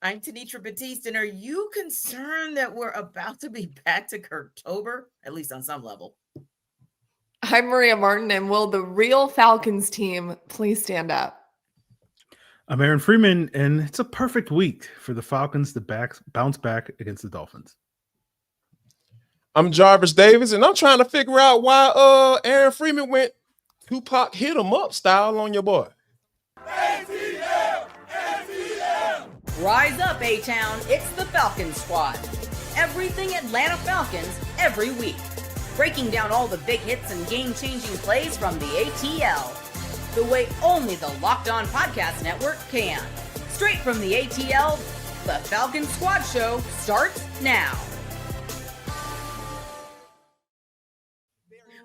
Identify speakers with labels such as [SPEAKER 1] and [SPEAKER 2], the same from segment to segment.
[SPEAKER 1] I'm Tenitra Batiste, and are you concerned that we're about to be back to October, at least on some level?
[SPEAKER 2] I'm Maria Martin, and will the real Falcons team please stand up?
[SPEAKER 3] I'm Aaron Freeman, and it's a perfect week for the Falcons to bounce back against the Dolphins.
[SPEAKER 4] I'm Jarvis Davis, and I'm trying to figure out why Aaron Freeman went Tupac hit 'em up style on your boy.
[SPEAKER 5] ATL! ATL! Rise up, A-Town. It's the Falcons Squad. Everything Atlanta Falcons every week. Breaking down all the big hits and game-changing plays from the ATL. The way only the Locked On Podcast Network can. Straight from the ATL, the Falcons Squad Show starts now.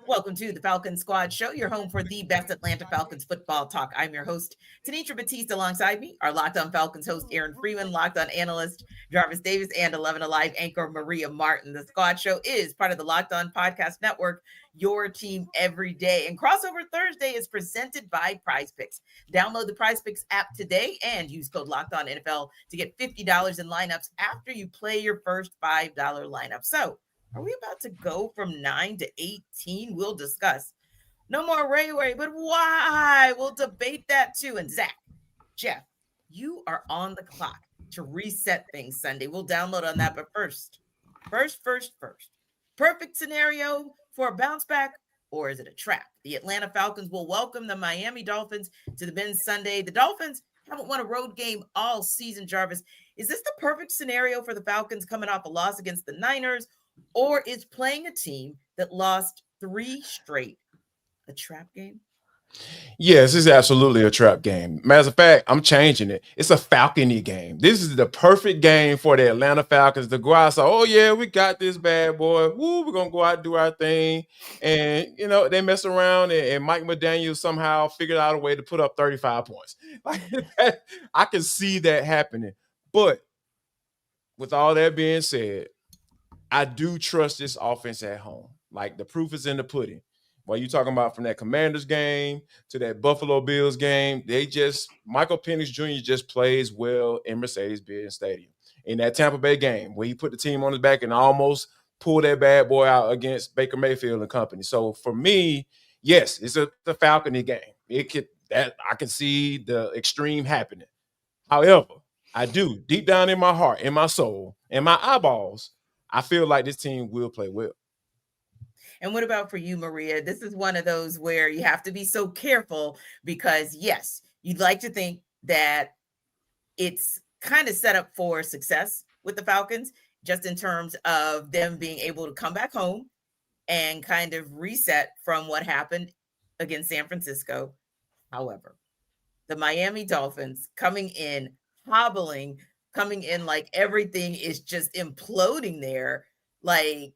[SPEAKER 1] Welcome to the Falcons Squad Show, your home for the best Atlanta Falcons football talk. I'm your host, Tenitra Batiste, alongside me, our Locked On Falcons host, Aaron Freeman, Locked On analyst, Jarvis Davis, and 11 Alive anchor, Maria Martin. The Squad Show is part of the Locked On Podcast Network, your team every day. And Crossover Thursday is presented by Prize Picks. Download the Prize Picks app today and use code Locked On NFL to get $50 in lineups after you play your first $5 lineup. So, are we about to go from 9 to 18? We'll discuss. No more Ray-Ray, but why? We'll debate that too. And Zach, Jeff, you are on the clock to reset things Sunday. We'll download on that. But first. Perfect scenario for a bounce back, or is it a trap? The Atlanta Falcons will welcome the Miami Dolphins to the Benz Sunday. The Dolphins haven't won a road game all season, Jarvis. Is this the perfect scenario for the Falcons coming off a loss against the Niners? Or is playing a team that lost 3 straight a trap game?
[SPEAKER 4] Yes, it's absolutely a trap game. Matter of fact, I'm changing it. It's a Falcony game. This is the perfect game for the Atlanta Falcons to go out and say, oh, yeah, we got this bad boy. Woo, we're going to go out and do our thing. And, they mess around and Mike McDaniel somehow figured out a way to put up 35 points. I can see that happening. But with all that being said, I do trust this offense at home. Like, the proof is in the pudding. What you talking about from that Commanders game to that Buffalo Bills game, Michael Penix Jr. just plays well in Mercedes-Benz Stadium. In that Tampa Bay game where he put the team on his back and almost pulled that bad boy out against Baker Mayfield and company. So for me, yes, it's the Falcony game. I can see the extreme happening. However, I do, deep down in my heart, in my soul, in my eyeballs, I feel like this team will play well.
[SPEAKER 1] And what about for you, Maria? This is one of those where you have to be so careful because, yes, you'd like to think that it's kind of set up for success with the Falcons, just in terms of them being able to come back home and kind of reset from what happened against San Francisco. However, the Miami Dolphins coming in, hobbling, coming in like everything is just imploding there. Like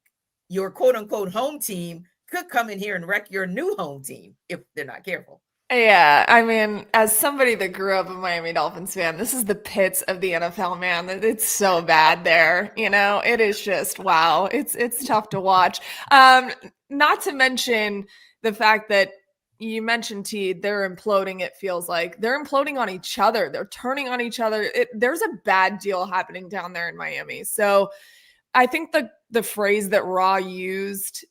[SPEAKER 1] your quote unquote home team could come in here and wreck your new home team if they're not careful.
[SPEAKER 2] Yeah, I mean, as somebody that grew up a Miami Dolphins fan, this is the pits of the NFL, man. It's so bad there. It is just, wow. It's tough to watch. Not to mention the fact that you mentioned, T, they're imploding, it feels like. They're imploding on each other. They're turning on each other. There's a bad deal happening down there in Miami. So I think the phrase that Raw used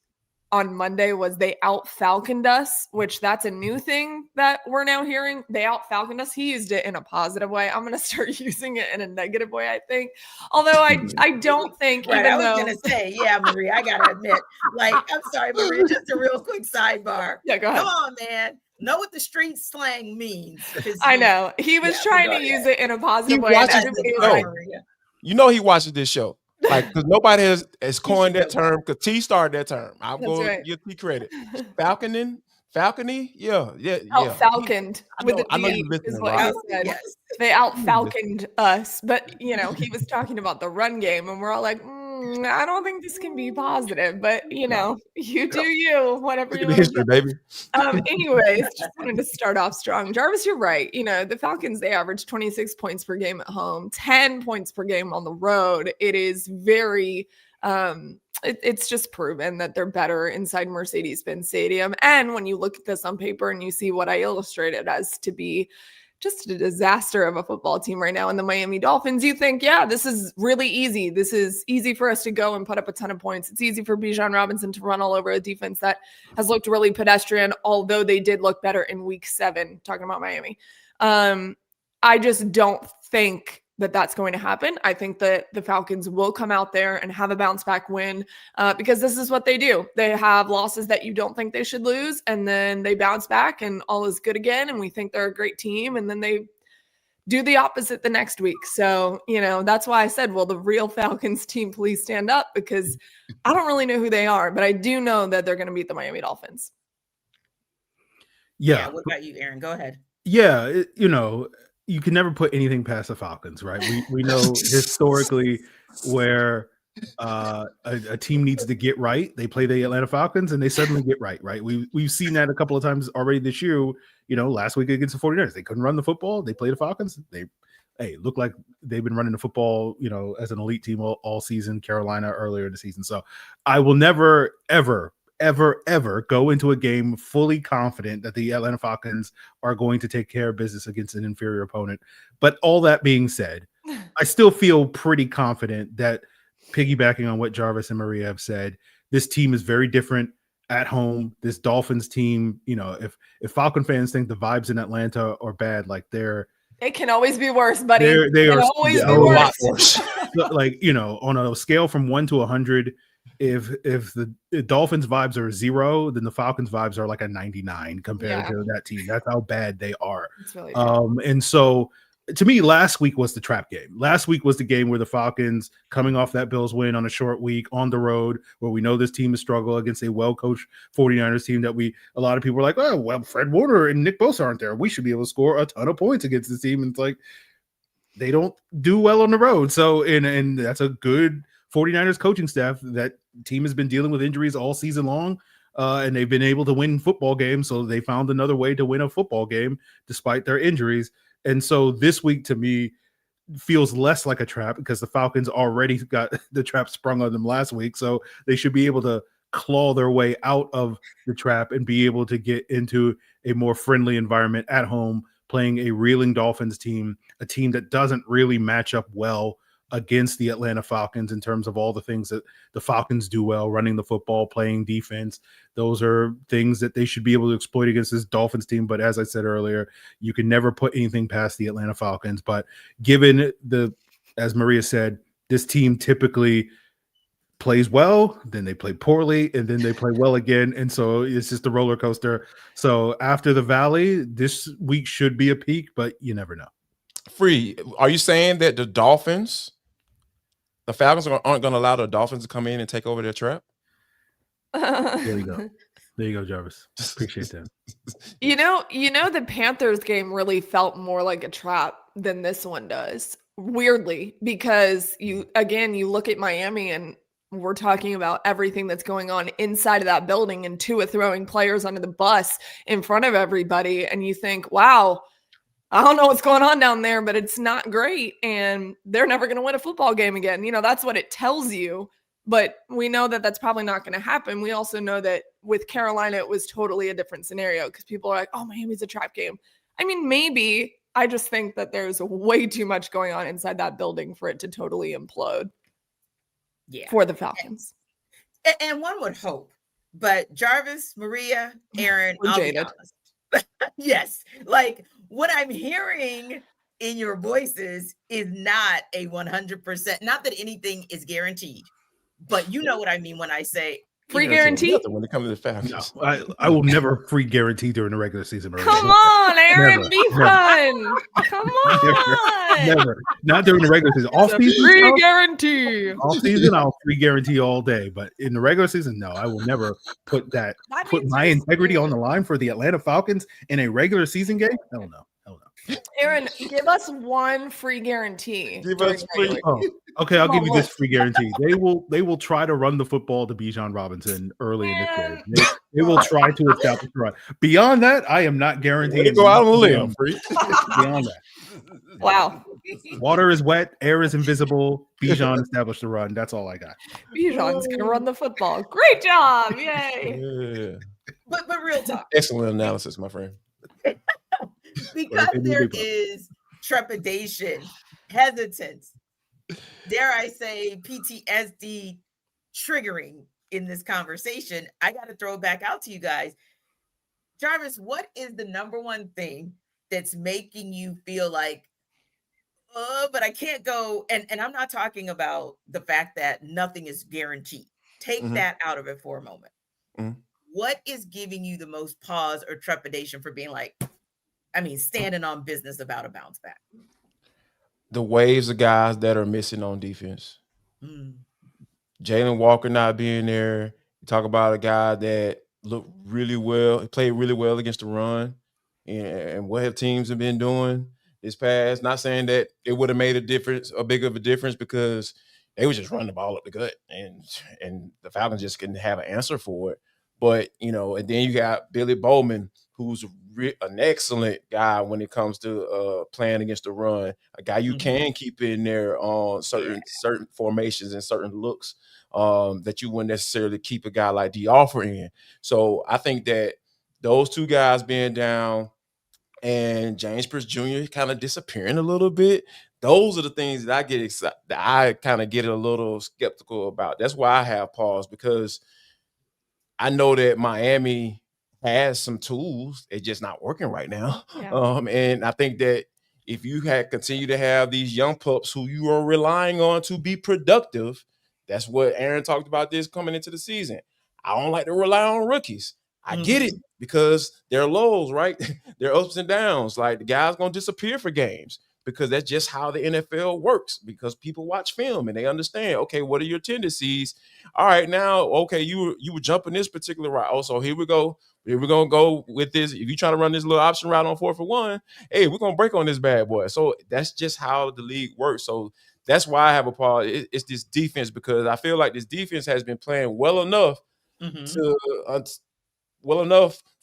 [SPEAKER 2] on Monday was they out-Falconed us, which that's a new thing that we're now hearing. They out-Falconed us. He used it in a positive way. I'm going to start using it in a negative way, I think. Although I don't think,
[SPEAKER 1] right, I was going to say, yeah, Maria, I got to admit, I'm sorry, Maria, just a real quick sidebar.
[SPEAKER 2] Yeah, go ahead.
[SPEAKER 1] Come on, man. Know what the street slang means.
[SPEAKER 2] I know. He was trying to use it in a positive way.
[SPEAKER 4] He watches this show. Because nobody has coined that term, because T started that term. I'll go give T credit. Falcony? Yeah.
[SPEAKER 2] Out-Falconed with a D is what he said.
[SPEAKER 1] Yes.
[SPEAKER 2] They out-Falconed us. But, he was talking about the run game, and we're all like, I don't think this can be positive. But, you do you, whatever you want to do.
[SPEAKER 4] Baby.
[SPEAKER 2] Anyways, just wanted to start off strong. Jarvis, you're right. The Falcons, they average 26 points per game at home, 10 points per game on the road. It is very it's just proven that they're better inside Mercedes-Benz Stadium. And when you look at this on paper and you see what I illustrated as to be just a disaster of a football team right now. And the Miami Dolphins, you think, yeah, this is really easy. This is easy for us to go and put up a ton of points. It's easy for Bijan Robinson to run all over a defense that has looked really pedestrian, although they did look better in week 7, talking about Miami. I just don't think that that's going to happen. I think that the Falcons will come out there and have a bounce back win because this is what they do. They have losses that you don't think they should lose, and then they bounce back and all is good again. And we think they're a great team. And then they do the opposite the next week. So, that's why I said, will the real Falcons team please stand up? Because I don't really know who they are, but I do know that they're going to beat the Miami Dolphins.
[SPEAKER 3] Yeah.
[SPEAKER 1] What about you, Aaron? Go ahead.
[SPEAKER 3] Yeah. You can never put anything past the Falcons, right? We know historically where a team needs to get right. They play the Atlanta Falcons and they suddenly get right? We've seen that a couple of times already this year. Last week against the 49ers, they couldn't run the football. They played the Falcons. They look like they've been running the football, as an elite team all season. Carolina earlier in the season. So I will never, ever go into a game fully confident that the Atlanta Falcons are going to take care of business against an inferior opponent. But all that being said, I still feel pretty confident that, piggybacking on what Jarvis and Maria have said, this team is very different at home. This Dolphins team, if Falcon fans think the vibes in Atlanta are bad, like
[SPEAKER 2] it can always be worse, buddy.
[SPEAKER 3] They are
[SPEAKER 2] always be
[SPEAKER 3] a lot
[SPEAKER 2] worse.
[SPEAKER 3] On a scale from 1 to 100, if the Dolphins vibes are 0, then the Falcons vibes are like a 99 compared to that team. That's how bad they are.
[SPEAKER 2] Really
[SPEAKER 3] and so to me, last week was the trap game. Last week was the game where the Falcons, coming off that Bills win on a short week on the road, where we know this team has struggled against a well-coached 49ers team that a lot of people were like, oh, well, Fred Warner and Nick Bosa aren't there. We should be able to score a ton of points against this team. And it's like, they don't do well on the road. So, and that's a good 49ers coaching staff. That team has been dealing with injuries all season long, and they've been able to win football games. So they found another way to win a football game despite their injuries. And so this week, to me, feels less like a trap because the Falcons already got the trap sprung on them last week. So they should be able to claw their way out of the trap and be able to get into a more friendly environment at home, playing a reeling Dolphins team, a team that doesn't really match up well against the Atlanta Falcons in terms of all the things that the Falcons do well, running the football, playing defense. Those are things that they should be able to exploit against this Dolphins team. But as I said earlier, you can never put anything past the Atlanta Falcons. But given as Maria said, this team typically plays well, then they play poorly, and then they play well again. And so it's just a roller coaster. So after the valley, this week should be a peak, but you never know.
[SPEAKER 4] Free, are you saying that the Falcons aren't going to allow the Dolphins to come in and take over their trap?
[SPEAKER 3] There you go. There you go, Jarvis. Appreciate that.
[SPEAKER 2] The Panthers game really felt more like a trap than this one does, weirdly, because you look at Miami and we're talking about everything that's going on inside of that building and Tua throwing players under the bus in front of everybody. And you think, wow, I don't know what's going on down there, but it's not great. And they're never going to win a football game again. That's what it tells you. But we know that that's probably not going to happen. We also know that with Carolina, it was totally a different scenario because people are like, oh, Miami's a trap game. I mean, maybe. I just think that there's way too much going on inside that building for it to totally implode.
[SPEAKER 1] Yeah.
[SPEAKER 2] For the Falcons.
[SPEAKER 1] And one would hope. But Jarvis, Maria, Aaron, I'll be honest. Yes. Like what I'm hearing in your voices is not a 100%. Not that anything is guaranteed, but you know what I mean when I say
[SPEAKER 2] free guarantee.
[SPEAKER 4] When it comes to the Falcons,
[SPEAKER 3] no, I will never free guarantee during the regular season. Maria.
[SPEAKER 2] Come on, Aaron, be fun. Come on,
[SPEAKER 3] never. Not during the regular season. Off season,
[SPEAKER 2] free guarantee.
[SPEAKER 3] Off season, I'll free guarantee all day. But in the regular season, no, I will never put my integrity on the line for the Atlanta Falcons in a regular season game. Hell no.
[SPEAKER 2] Aaron, give us one free guarantee.
[SPEAKER 4] Give us free.
[SPEAKER 3] Oh, okay, I'll give you this free guarantee. They will try to run the football to Bijan Robinson early in the game. They will try to establish the run. Beyond that, I am not guaranteeing.
[SPEAKER 4] Go out on a limb.
[SPEAKER 3] Beyond that.
[SPEAKER 2] Wow.
[SPEAKER 3] Water is wet, air is invisible. Bijan established the run. That's all I got.
[SPEAKER 2] Bijan's gonna run the football. Great job. Yay.
[SPEAKER 4] Yeah.
[SPEAKER 1] But real talk.
[SPEAKER 4] Excellent analysis, my friend.
[SPEAKER 1] because there is trepidation, hesitance, dare I say PTSD triggering in this conversation. I got to throw it back out to you guys. Jarvis, what is the number one thing that's making you feel like, but I can't go? And I'm not talking about the fact that nothing is guaranteed. Take that out of it for a moment. What is giving you the most pause or trepidation for being like, standing on business about a bounce back?
[SPEAKER 4] The waves of guys that are missing on defense. Jalen Walker not being there. You talk about a guy that looked really well, he played really well against the run. And what have teams have been doing this past? Not saying that it would have made a big of a difference, because they would just run the ball up the gut, and the Falcons just couldn't have an answer for it. But, and then you got Billy Bowman, who's an excellent guy when it comes to playing against the run, a guy you can keep in there on certain formations and certain looks that you wouldn't necessarily keep a guy like D'Offer in. So I think that those two guys being down and James Pierce Jr. kind of disappearing a little bit, those are the things that I get excited, that I kind of get a little skeptical about. That's why I have pause, because I know that Miami has some tools. It's just not working right now.
[SPEAKER 2] Yeah.
[SPEAKER 4] And I think that if you continue to have these young pups who you are relying on to be productive, that's what Aaron talked about this coming into the season. I don't like to rely on rookies. I get it, because they're lows, right? They're ups and downs. Like, the guy's going to disappear for games, because that's just how the NFL works, because people watch film and they understand, okay, what are your tendencies? All right, now, okay, you were jumping this particular route. Oh, so here we go. We're going to go with this. If you try to run this little option route on 4th and 1, hey, we're going to break on this bad boy. So that's just how the league works. So that's why I have a part. It's this defense, because I feel like this defense has been playing well enough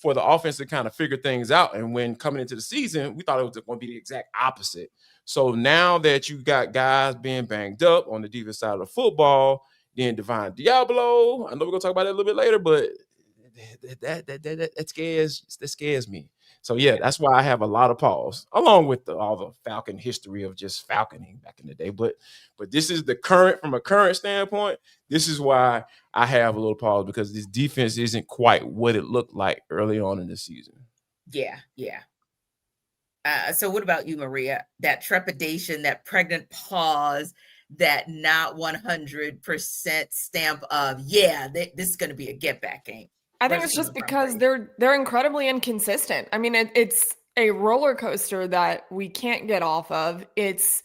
[SPEAKER 4] for the offense to kind of figure things out. And when coming into the season, we thought it was going to be the exact opposite. So now that you got guys being banged up on the defense side of the football, then Divine Deablo, I know we're going to talk about that a little bit later, but that scares me. So, yeah, that's why I have a lot of pause, along with all the Falcon history of just falconing back in the day. But this is from a current standpoint, this is why I have a little pause, because this defense isn't quite what it looked like early on in the season.
[SPEAKER 1] Yeah. So what about you, Maria? That trepidation, that pregnant pause, that not 100% stamp of, this is going to be a get-back game.
[SPEAKER 2] I think it's just because they're incredibly inconsistent. I mean, it's a roller coaster that we can't get off of. It's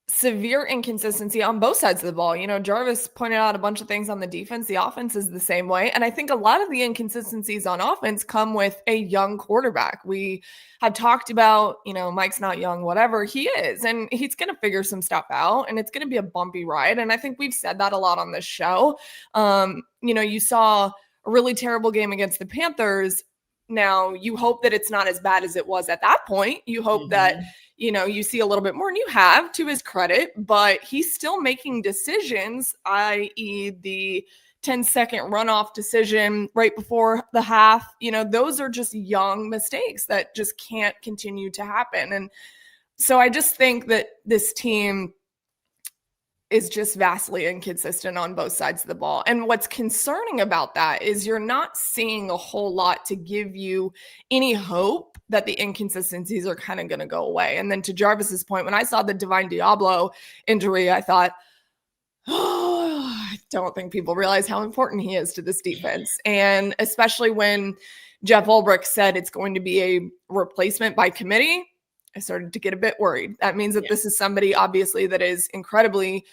[SPEAKER 2] severe inconsistency on both sides of the ball. Jarvis pointed out a bunch of things on the defense. The offense is the same way. And I think a lot of the inconsistencies on offense come with a young quarterback. We have talked about, Mike's not young, whatever. He is. And he's going to figure some stuff out. And it's going to be a bumpy ride. And I think we've said that a lot on this show. You saw a really terrible game against the Panthers. Now, you hope that it's not as bad as it was at that point. You hope that, you see a little bit more, and you have, to his credit, but he's still making decisions, i.e. the 10-second runoff decision right before the half. Those are just young mistakes that just can't continue to happen. And so I just think that this team is just vastly inconsistent on both sides of the ball. And what's concerning about that is you're not seeing a whole lot to give you any hope that the inconsistencies are kind of going to go away. And then to Jarvis's point, when I saw the Divine Deablo injury, I thought, I don't think people realize how important he is to this defense. And especially when Jeff Ulbrich said it's going to be a replacement by committee, I started to get a bit worried. That means that this is somebody, obviously, that is incredibly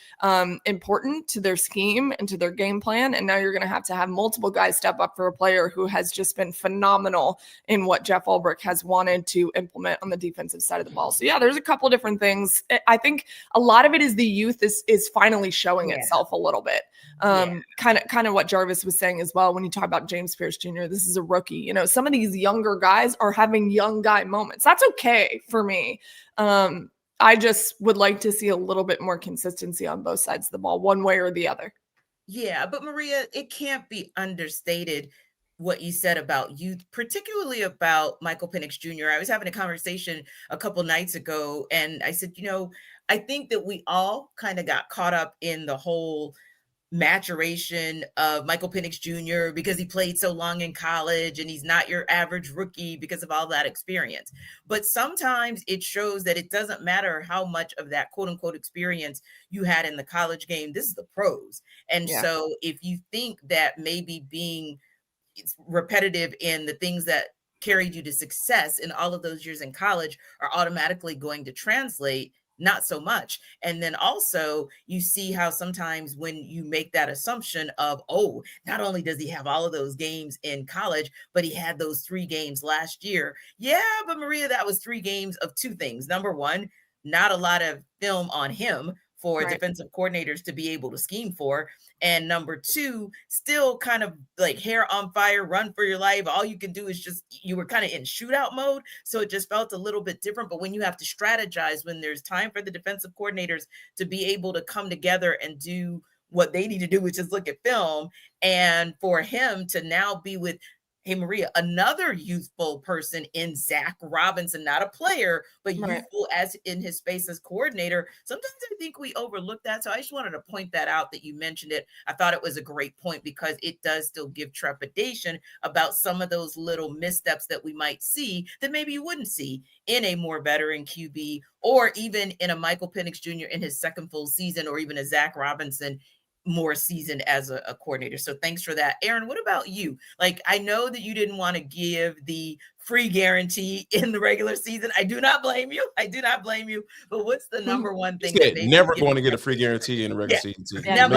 [SPEAKER 2] important to their scheme and to their game plan. And now you're going to have multiple guys step up for a player who has just been phenomenal in what Jeff Ulbrich has wanted to implement on the defensive side of the ball. So, there's a couple different things. I think a lot of it is the youth is finally showing itself a little bit. Kind of what Jarvis was saying as well. When you talk about James Pierce Jr., this is a rookie. Some of these younger guys are having young guy moments. That's okay for me. I just would like to see a little bit more consistency on both sides of the ball, one way or the other.
[SPEAKER 1] Yeah, but Maria, it can't be understated. what you said about youth, particularly about Michael Penix Jr. I was having a conversation a couple nights ago, and I said, I think that we all kind of got caught up in the whole maturation of Michael Penix Jr. because he played so long in college and he's not your average rookie because of all that experience. But sometimes it shows that it doesn't matter how much of that quote unquote experience you had in the college game. This is the pros. And so if you think that maybe being repetitive in the things that carried you to success in all of those years in college are automatically going to translate, not so much. And then also you see how sometimes when you make that assumption of, oh, not only does he have all of those games in college, but he had those 3 games last year. Yeah, but Maria, that was 3 games of 2 things. Number one, not a lot of film on him for defensive coordinators to be able to scheme for. And number 2, still kind of like hair on fire, run for your life. All you can do is just, you were kind of in shootout mode. So it just felt a little bit different. But when you have to strategize, when there's time for the defensive coordinators to be able to come together and do what they need to do, which is look at film, and for him to now be with, hey, Maria, another youthful person in Zach Robinson, not a player, but youthful as in his space as coordinator. Sometimes I think we overlook that. So I just wanted to point that out, that you mentioned it. I thought it was a great point because it does still give trepidation about some of those little missteps that we might see that maybe you wouldn't see in a more veteran QB, or even in a Michael Penix Jr. in his second full season, or even a Zach Robinson more seasoned as a coordinator. So thanks for that. Aaron, what about you? Like, I know that you didn't want to give the free guarantee in the regular season. I do not blame you. But what's the number one thing that
[SPEAKER 4] never going to get a free guarantee in the regular season?
[SPEAKER 2] Never.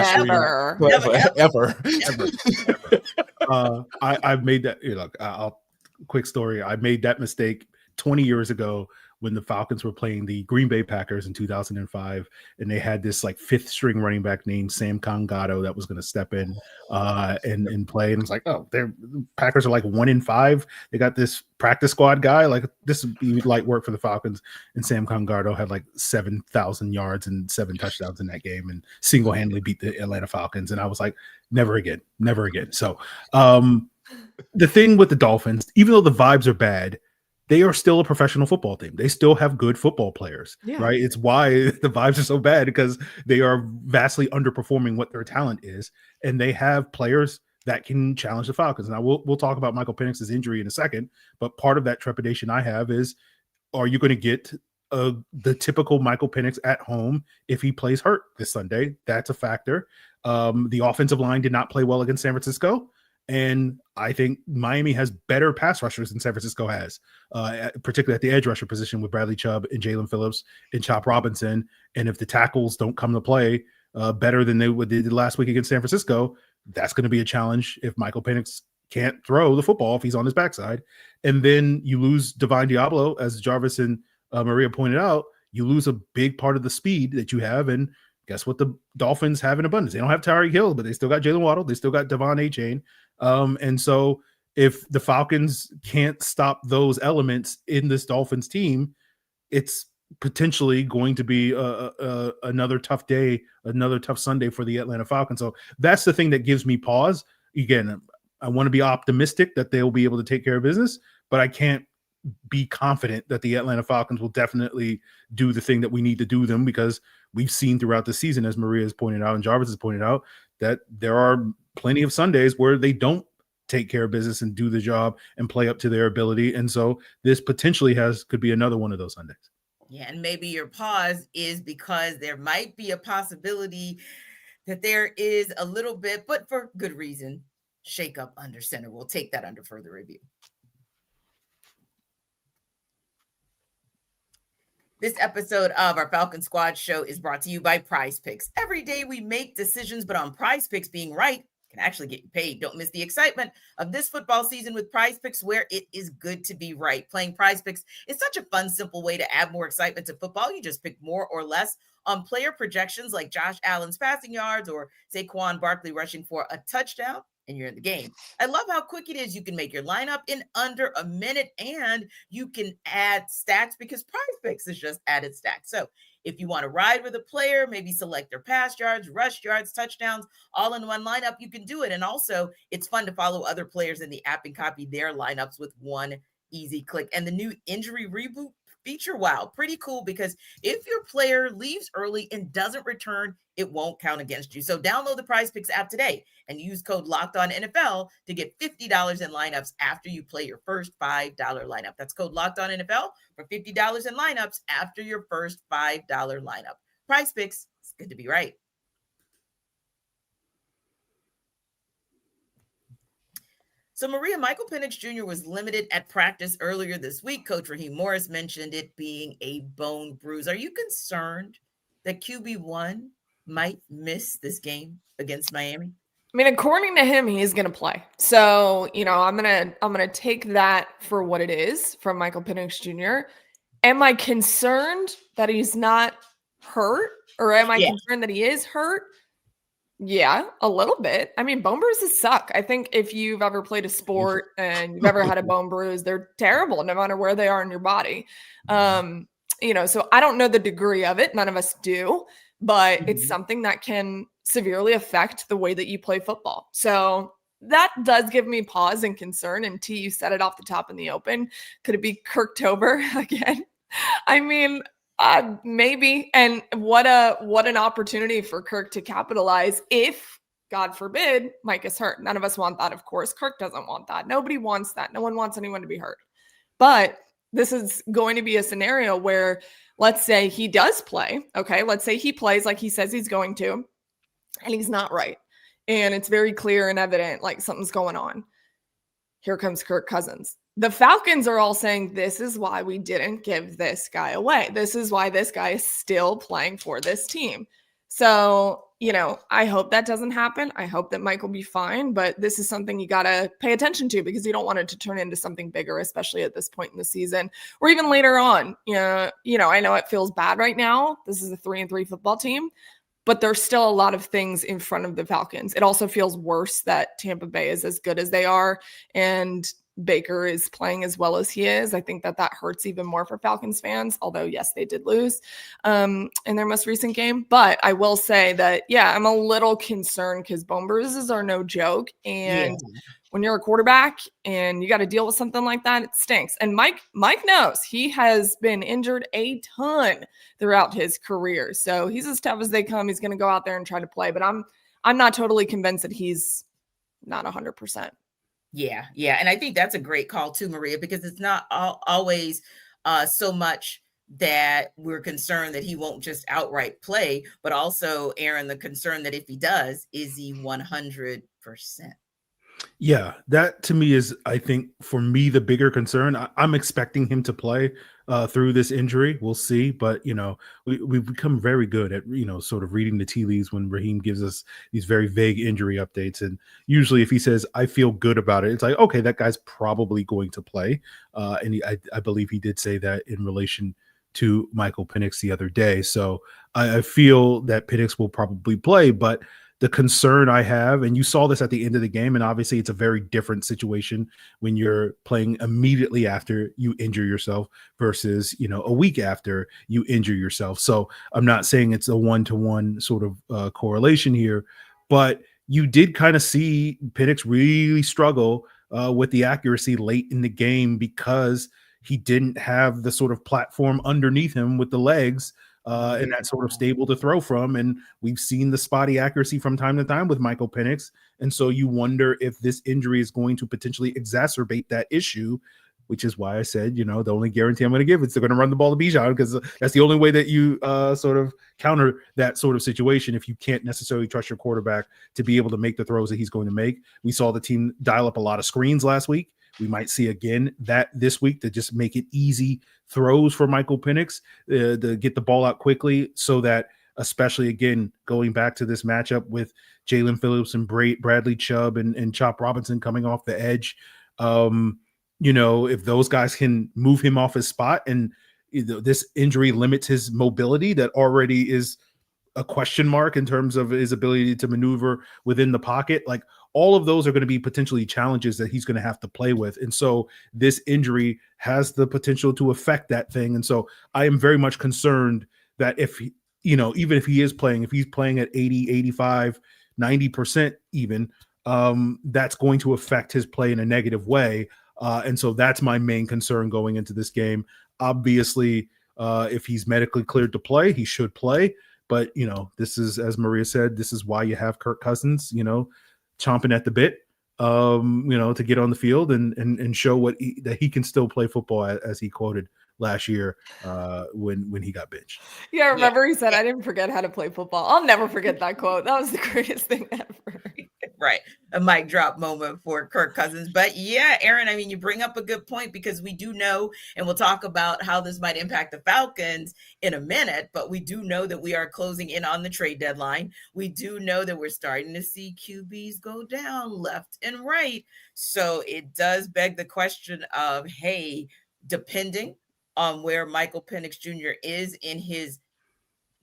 [SPEAKER 3] I've made that. Look, quick story. I made that mistake 20 years ago when the Falcons were playing the Green Bay Packers in 2005, and they had this like 5th string running back named Sam Congato that was going to step in and play. And it's like, oh, the Packers are like 1-5. They got this practice squad guy. Like, this would be light work for the Falcons. And Sam Congato had like 7,000 yards and 7 touchdowns in that game and single-handedly beat the Atlanta Falcons. And I was like, never again. So the thing with the Dolphins, even though the vibes are bad, they are still a professional football team. They still have good football players, right? It's why the vibes are so bad, because they are vastly underperforming what their talent is. And they have players that can challenge the Falcons. Now we'll talk about Michael Penix's injury in a second, but part of that trepidation I have is, are you going to get the typical Michael Penix at home if he plays hurt this Sunday? That's a factor. The offensive line did not play well against San Francisco. And I think Miami has better pass rushers than San Francisco has, particularly at the edge rusher position with Bradley Chubb and Jalen Phillips and Chop Robinson. And if the tackles don't come to play better than they did last week against San Francisco, that's going to be a challenge if Michael Penix can't throw the football if he's on his backside. And then you lose Divine Deablo, as Jarvis and Maria pointed out. You lose a big part of the speed that you have. And guess what the Dolphins have in abundance? They don't have Tyreek Hill, but they still got Jalen Waddle. They still got Devon Achane. And so if the Falcons can't stop those elements in this Dolphins team, it's potentially going to be another tough day, another tough Sunday for the Atlanta Falcons. So that's the thing that gives me pause. Again, I want to be optimistic that they'll be able to take care of business, but I can't be confident that the Atlanta Falcons will definitely do the thing that we need to do them, because we've seen throughout the season, as Maria has pointed out and Jarvis has pointed out, that there are plenty of Sundays where they don't take care of business and do the job and play up to their ability. And so this potentially could be another one of those Sundays.
[SPEAKER 1] Yeah, and maybe your pause is because there might be a possibility that there is a little bit, but for good reason, shake up under center. We'll take that under further review. This episode of our Falcons Squad Show is brought to you by Prize Picks. Every day we make decisions, but on Prize Picks, being right can actually get you paid. Don't miss the excitement of this football season with Prize Picks, where it is good to be right. Playing Prize Picks is such a fun, simple way to add more excitement to football. You just pick more or less on player projections like Josh Allen's passing yards or Saquon Barkley rushing for a touchdown, and you're in the game. I love how quick it is. You can make your lineup in under a minute, and you can add stacks because Prize Picks is just added stacks. So If you want to ride with a player, maybe select their pass yards, rush yards, touchdowns, all in one lineup, you can do it. And also, it's fun to follow other players in the app and copy their lineups with one easy click. And the new injury reboot feature, wow, pretty cool, because if your player leaves early and doesn't return, it won't count against you. So download the PrizePicks app today and use code LOCKEDONNFL to get $50 in lineups after you play your first $5 lineup. That's code LOCKEDONNFL for $50 in lineups after your first $5 lineup. PrizePicks, it's good to be right. So, Maria, Michael Penix Jr. was limited at practice earlier this week. Coach Raheem Morris mentioned it being a bone bruise. Are you concerned that QB1 might miss this game against Miami?
[SPEAKER 2] I mean, according to him, he is going to play. So, I'm gonna take that for what it is from Michael Penix Jr. Am I concerned that he's not hurt, or am I concerned that he is hurt? Yeah, a little bit. I mean, bone bruises suck. I think if you've ever played a sport and you've ever had a bone bruise, they're terrible no matter where they are in your body. So I don't know the degree of it. None of us do, but it's something that can severely affect the way that you play football. So that does give me pause and concern. And T, you said it off the top in the open. Could it be Kirktober again? I mean, maybe. And what an opportunity for Kirk to capitalize if, God forbid, Mike is hurt. None of us want that, of course. Kirk doesn't want that. Nobody wants that. No one wants anyone to be hurt. But this is going to be a scenario where, let's say he does play. Okay, let's say he plays like he says he's going to, and he's not right. And it's very clear and evident, like something's going on. Here comes Kirk Cousins. The Falcons are all saying, this is why we didn't give this guy away. This is why this guy is still playing for this team. So, I hope that doesn't happen. I hope that Mike will be fine, but this is something you got to pay attention to because you don't want it to turn into something bigger, especially at this point in the season or even later on. I know it feels bad right now. This is a 3-3 football team, but there's still a lot of things in front of the Falcons. It also feels worse that Tampa Bay is as good as they are and Baker is playing as well as he is. I think that hurts even more for Falcons fans, although yes, they did lose in their most recent game. But I will say that, I'm a little concerned because bone bruises are no joke. And when you're a quarterback and you got to deal with something like that, it stinks. And Mike knows he has been injured a ton throughout his career. So he's as tough as they come. He's going to go out there and try to play. But I'm not totally convinced that he's not 100%.
[SPEAKER 1] Yeah. And I think that's a great call too, Maria, because it's not always so much that we're concerned that he won't just outright play, but also, Aaron, the concern that if he does, is he 100%?
[SPEAKER 3] Yeah, that to me is, I think, for me, the bigger concern. I'm expecting him to play through this injury. We'll see. But, we've become very good at, sort of reading the tea leaves when Raheem gives us these very vague injury updates. And usually if he says, I feel good about it, it's like, okay, that guy's probably going to play. And I believe he did say that in relation to Michael Penix the other day. So I feel that Penix will probably play, but the concern I have, and you saw this at the end of the game, and obviously it's a very different situation when you're playing immediately after you injure yourself versus, a week after you injure yourself. So I'm not saying it's a one-to-one sort of correlation here, but you did kind of see Penix really struggle with the accuracy late in the game because he didn't have the sort of platform underneath him with the legs and that sort of stable to throw from. And we've seen the spotty accuracy from time to time with Michael Penix. And so you wonder if this injury is going to potentially exacerbate that issue, which is why I said, the only guarantee I'm going to give is they're going to run the ball to Bijan, because that's the only way that you sort of counter that sort of situation if you can't necessarily trust your quarterback to be able to make the throws that he's going to make. We saw the team dial up a lot of screens last week. We might see again that this week to just make it easy throws for Michael Penix to get the ball out quickly, so that, especially again, going back to this matchup with Jalen Phillips and Bradley Chubb and Chop Robinson coming off the edge, if those guys can move him off his spot, and this injury limits his mobility that already is a question mark in terms of his ability to maneuver within the pocket, like all of those are going to be potentially challenges that he's going to have to play with. And so this injury has the potential to affect that thing. And so I am very much concerned that if he, even if he is playing, if he's playing at 80, 85, 90% even, that's going to affect his play in a negative way. And so that's my main concern going into this game. Obviously, if he's medically cleared to play, he should play. But, this is, as Maria said, this is why you have Kirk Cousins, chomping at the bit, to get on the field and show that he can still play football, as he quoted last year when he got benched.
[SPEAKER 2] Yeah, I remember he said, I didn't forget how to play football. I'll never forget that quote. That was the greatest thing ever.
[SPEAKER 1] Right. A mic drop moment for Kirk Cousins. But yeah, Aaron, I mean, you bring up a good point, because we do know, and we'll talk about how this might impact the Falcons in a minute, but we do know that we are closing in on the trade deadline. We do know that we're starting to see QBs go down left and right. So it does beg the question of, hey, depending on where Michael Penix Jr. is in his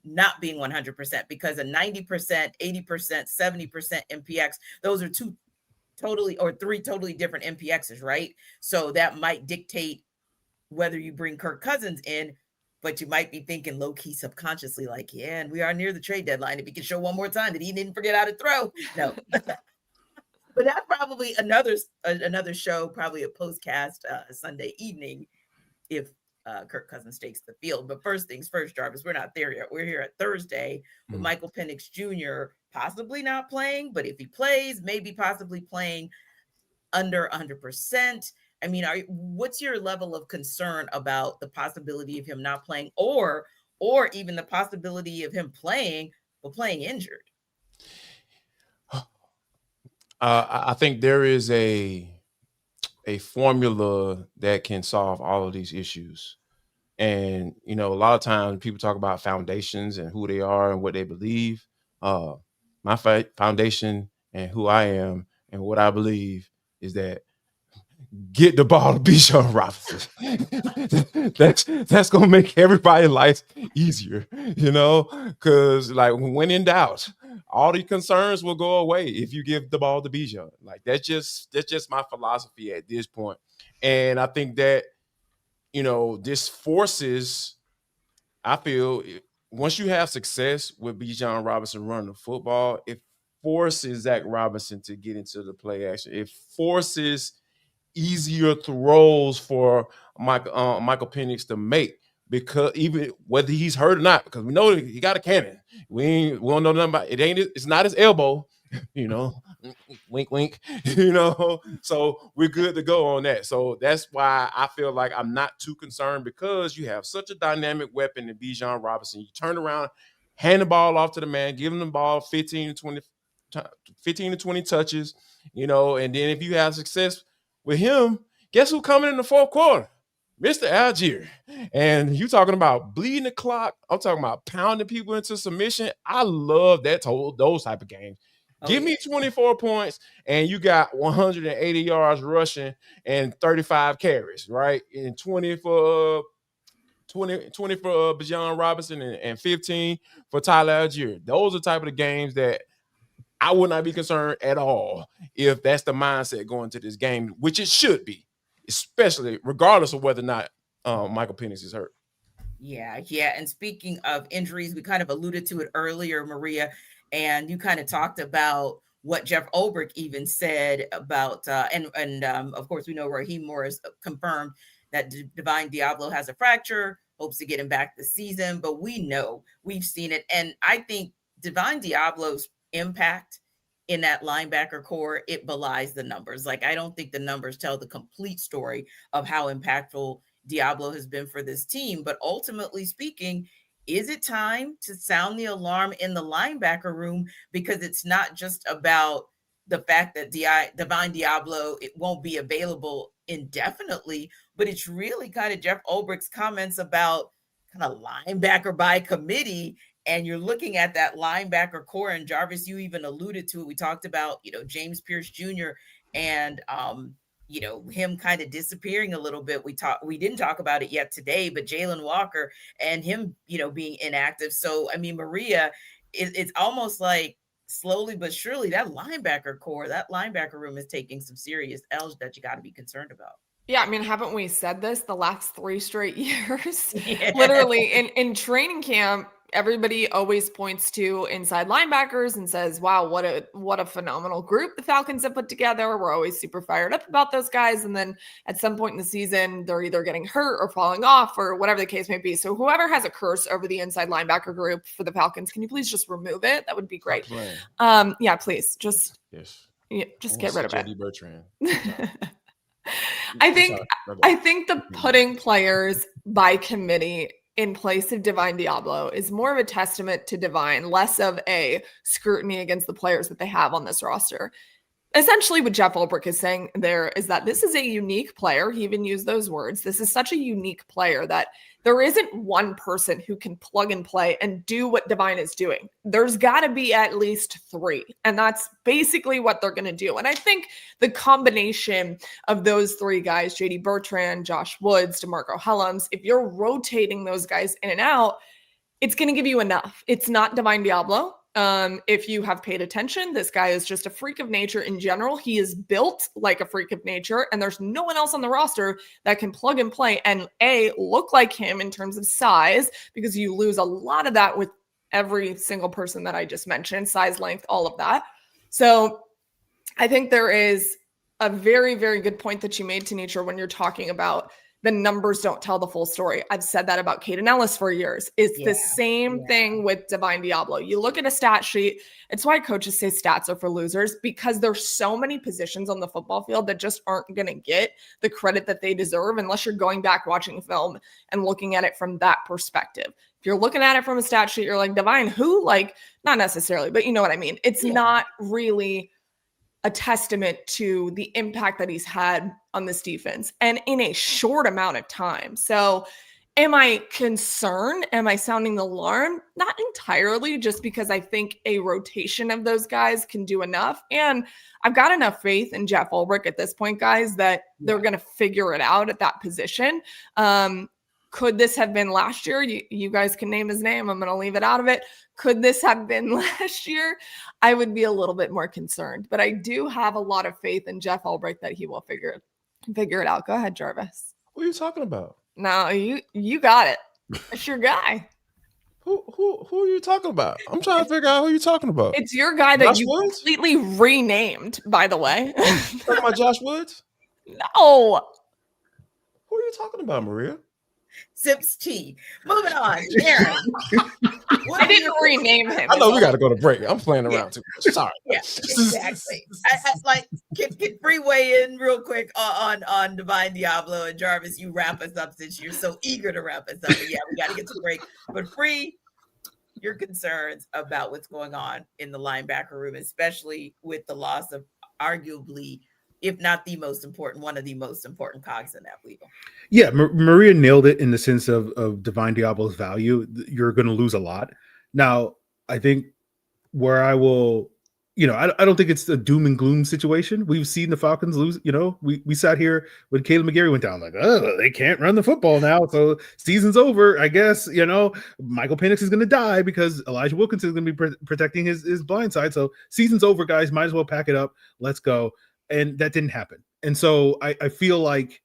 [SPEAKER 1] not being 100%, because a 90%, 80%, 70% MPX, those are three totally different MPXs, right? So that might dictate whether you bring Kirk Cousins in, but you might be thinking low-key subconsciously, like, yeah, and we are near the trade deadline. If he can show one more time that he didn't forget how to throw. No. But that's probably another show, probably a postcast Sunday evening, if Kirk Cousins takes the field. But first things first, Jarvis, we're not there yet. We're here at Thursday with Michael Penix Jr. possibly not playing, but if he plays, maybe possibly playing under 100%. I mean, what's your level of concern about the possibility of him not playing, or even the possibility of him playing, but playing injured?
[SPEAKER 4] I think there is a formula that can solve all of these issues. And, a lot of times people talk about foundations and who they are and what they believe. My foundation and who I am and what I believe is that get the ball to Bijan Robinson. That's going to make everybody's life easier, because like when in doubt, all the concerns will go away if you give the ball to Bijan. Like that's just my philosophy at this point. And I think that, this forces, I feel, once you have success with Bijan Robinson running the football, it forces Zach Robinson to get into the play action. It forces easier throws for Michael Penix to make, because even whether he's hurt or not, because we know that he got a cannon. We don't know nothing about it. It's not his elbow, wink, wink, so we're good to go on that. So that's why I feel like I'm not too concerned, because you have such a dynamic weapon in Bijan Robinson. You turn around, hand the ball off to the man, give him the ball 15 to 20 touches, and then if you have success with him, guess who's coming in the fourth quarter? Mr. Allgeier. And you talking about bleeding the clock. I'm talking about pounding people into submission. I love those type of games. Give me 24 points and you got 180 yards rushing and 35 carries, right? And 20 for Bijan Robinson and 15 for Tyler Allgeier. Those are the type of the games that I would not be concerned at all if that's the mindset going to this game, which it should be, especially regardless of whether or not Michael Penix is hurt.
[SPEAKER 1] Yeah. And speaking of injuries, we kind of alluded to it earlier, Maria, and you kind of talked about what Jeff Ulbrich even said about, and of course, we know Raheem Morris confirmed that Divine Deablo has a fracture, hopes to get him back this season, but we've seen it. And I think Divine Deablo's impact in that linebacker core, it belies the numbers. Like, I don't think the numbers tell the complete story of how impactful Deablo has been for this team. But ultimately speaking, is it time to sound the alarm in the linebacker room? Because it's not just about the fact that Divine Deablo, it won't be available indefinitely, but it's really kind of Jeff Ulbrich's comments about kind of linebacker by committee. And you're looking at that linebacker core, and Jarvis, you even alluded to it. We talked about, James Pierce Jr. and, him kind of disappearing a little bit. We didn't talk about it yet today, but Jalen Walker and him, being inactive. So, I mean, Maria, it's almost like slowly but surely that linebacker core, that linebacker room is taking some serious L's that you got to be concerned about.
[SPEAKER 2] Yeah, I mean, haven't we said this the last 3 straight years?
[SPEAKER 1] Yeah.
[SPEAKER 2] Literally in training camp, everybody always points to inside linebackers and says, "Wow, what a phenomenal group the Falcons have put together." We're always super fired up about those guys, and then at some point in the season, they're either getting hurt or falling off or whatever the case may be. So whoever has a curse over the inside linebacker group for the Falcons, can you please just remove it? That would be great. Yeah, please just get rid of it.
[SPEAKER 4] JD Bertrand.
[SPEAKER 2] I think the putting players by committee in place of Divine Deablo is more of a testament to Divine, less of a scrutiny against the players that they have on this roster. Essentially, what Jeff Ulbrich is saying there is that this is a unique player. He even used those words. This is such a unique player that there isn't one person who can plug and play and do what Divine is doing. There's got to be at least 3. And that's basically what they're going to do. And I think the combination of those 3 guys, JD Bertrand, Josh Woods, DeMarco Hellams, if you're rotating those guys in and out, it's going to give you enough. It's not Divine Deablo. If you have paid attention, this guy is just a freak of nature in general. He is built like a freak of nature, and there's no one else on the roster that can plug and play and look like him in terms of size, because you lose a lot of that with every single person that I just mentioned, size, length, all of that. So I think there is a very, very good point that you made, Tanisha, when you're talking about the numbers don't tell the full story. I've said that about Caden Ellis for years. It's the same thing with Divine Deablo. You look at a stat sheet. It's why coaches say stats are for losers, because there's so many positions on the football field that just aren't going to get the credit that they deserve unless you're going back watching film and looking at it from that perspective. If you're looking at it from a stat sheet, you're like, Divine, who? Like, not necessarily, but you know what I mean? It's not really a testament to the impact that he's had on this defense and in a short amount of time. So am I concerned? Am I sounding the alarm? Not entirely, just because I think a rotation of those guys can do enough. And I've got enough faith in Jeff Ulbrich at this point, guys, that they're going to figure it out at that position. Could this have been last year? You guys can name his name. I'm going to leave it out of it. Could this have been last year? I would be a little bit more concerned, but I do have a lot of faith in Jeff Ulbrich that he will figure it out. Go ahead, Jarvis.
[SPEAKER 4] What are you talking about?
[SPEAKER 2] No, you got it. It's your guy.
[SPEAKER 4] Who are you talking about? I'm trying to figure out who you're talking about.
[SPEAKER 2] It's your guy that
[SPEAKER 4] Josh
[SPEAKER 2] you
[SPEAKER 4] Woods?
[SPEAKER 2] completely renamed, by the way.
[SPEAKER 4] Talking about Josh Woods?
[SPEAKER 2] No.
[SPEAKER 4] Who are you talking about, Maria?
[SPEAKER 1] Sips tea. Moving on. Aaron.
[SPEAKER 2] I didn't rename him.
[SPEAKER 4] I know we got to go to break. I'm playing around too much. Sorry.
[SPEAKER 1] Yeah, exactly. Can Freeway in real quick on Divine Deablo, and Jarvis, you wrap us up since you're so eager to wrap us up. But yeah, we got to get to break. But Free, your concerns about what's going on in the linebacker room, especially with the loss of arguably, if not the most important, one of the most important cogs in that wheel.
[SPEAKER 3] Yeah, Maria nailed it in the sense of Divine Deablo's value. You're going to lose a lot. Now, I think where I will, I don't think it's a doom and gloom situation. We've seen the Falcons lose. We sat here when Caleb McGarry went down, like, oh, they can't run the football now, so season's over, I guess. Michael Penix is going to die because Elijah Wilkinson is going to be protecting his blind side. So season's over, guys. Might as well pack it up. Let's go. And that didn't happen. And so I feel like,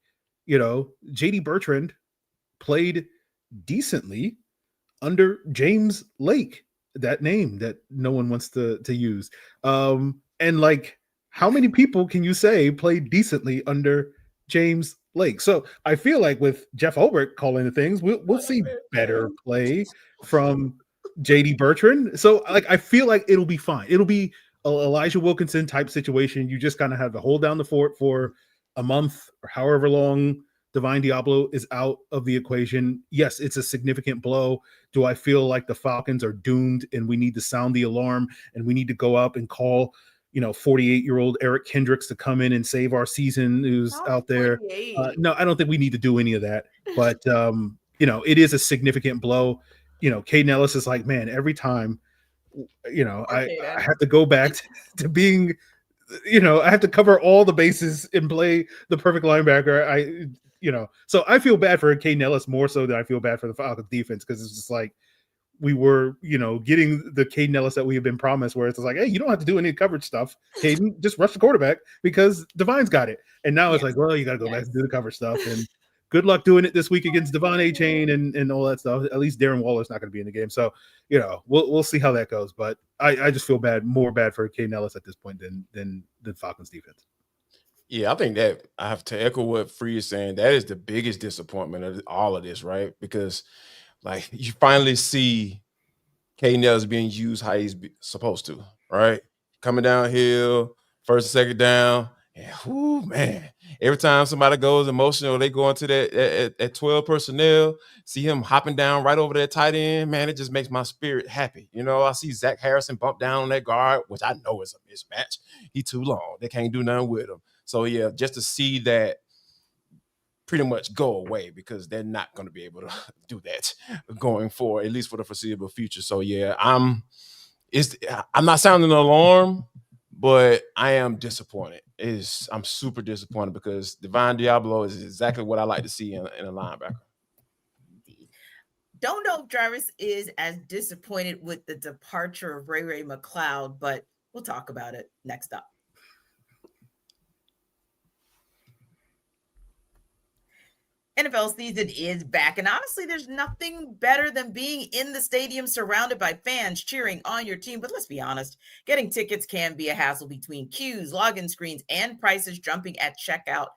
[SPEAKER 3] JD Bertrand played decently under James Lake, that name that no one wants to use. And like, how many people can you say played decently under James Lake? So I feel like with Jeff Ulbrich calling the things, we'll see better play from JD Bertrand. So like, I feel like it'll be fine. It'll be Elijah Wilkinson type situation. You just kind of have to hold down the fort for a month or however long Divine Deablo is out of the equation. Yes, it's a significant blow. Do I feel like the Falcons are doomed and we need to sound the alarm and we need to go up and call, 48-year-old Eric Kendricks to come in and save our season who's out there? No, I don't think we need to do any of that. But, it is a significant blow. Caden Ellis is like, man, every time, I have to go back to being, I have to cover all the bases and play the perfect linebacker. So I feel bad for Caden Ellis more so than I feel bad for the Falcons defense, because it's just like, we were, getting the Caden Ellis that we have been promised, where it's like, hey, you don't have to do any coverage stuff. Caden, just rush the quarterback because Divine's got it. And now it's like, well, you got to go back and do the coverage stuff. And good luck doing it this week against Divine A-Chain and all that stuff. At least Darren Waller's not going to be in the game. So, we'll see how that goes. But I just feel more bad for Caden Ellis at this point than the Falcons defense.
[SPEAKER 4] Yeah, I think that I have to echo what Free is saying. That is the biggest disappointment of all of this, right? Because like you finally see Caden Ellis being used how he's supposed to, right? Coming downhill, first and second down, and man, every time somebody goes emotional, they go into that 12 personnel, see him hopping down right over that tight end, man, it just makes my spirit happy. I see Zach Harrison bump down on that guard, which I know is a mismatch. He too long. They can't do nothing with him. So, yeah, just to see that pretty much go away because they're not going to be able to do that going forward, at least for the foreseeable future. So, yeah, I'm not sounding an alarm, but I am disappointed. I'm super disappointed because Divine Deablo is exactly what I like to see in a linebacker.
[SPEAKER 1] Don't know if Jarvis is as disappointed with the departure of Ray-Ray McCloud, but we'll talk about it next up. NFL season is back, and honestly, there's nothing better than being in the stadium surrounded by fans cheering on your team. But let's be honest, getting tickets can be a hassle between queues, login screens, and prices jumping at checkout.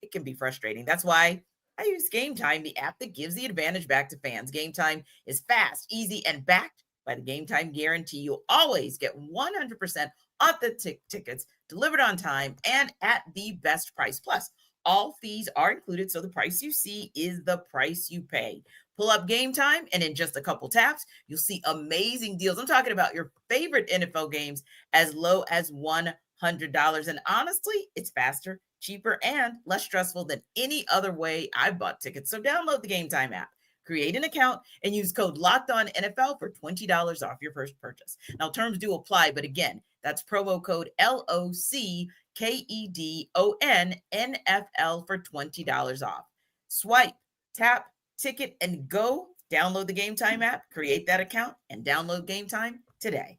[SPEAKER 1] It can be frustrating. That's why I use Game Time, the app that gives the advantage back to fans. Game Time is fast, easy, and backed by the Game Time guarantee. You'll always get 100% authentic tickets delivered on time and at the best price. Plus, all fees are included, so the price you see is the price you pay. Pull up Game Time, and in just a couple taps, you'll see amazing deals. I'm talking about your favorite NFL games as low as $100. And honestly, it's faster, cheaper, and less stressful than any other way I've bought tickets. So download the Game Time app, create an account, and use code LOCKEDONNFL for $20 off your first purchase. Now, terms do apply, but again, that's promo code LOCKEDONNFL for $20 off. Swipe, tap, ticket, and go. Download the Game Time app, create that account, and download Game Time today.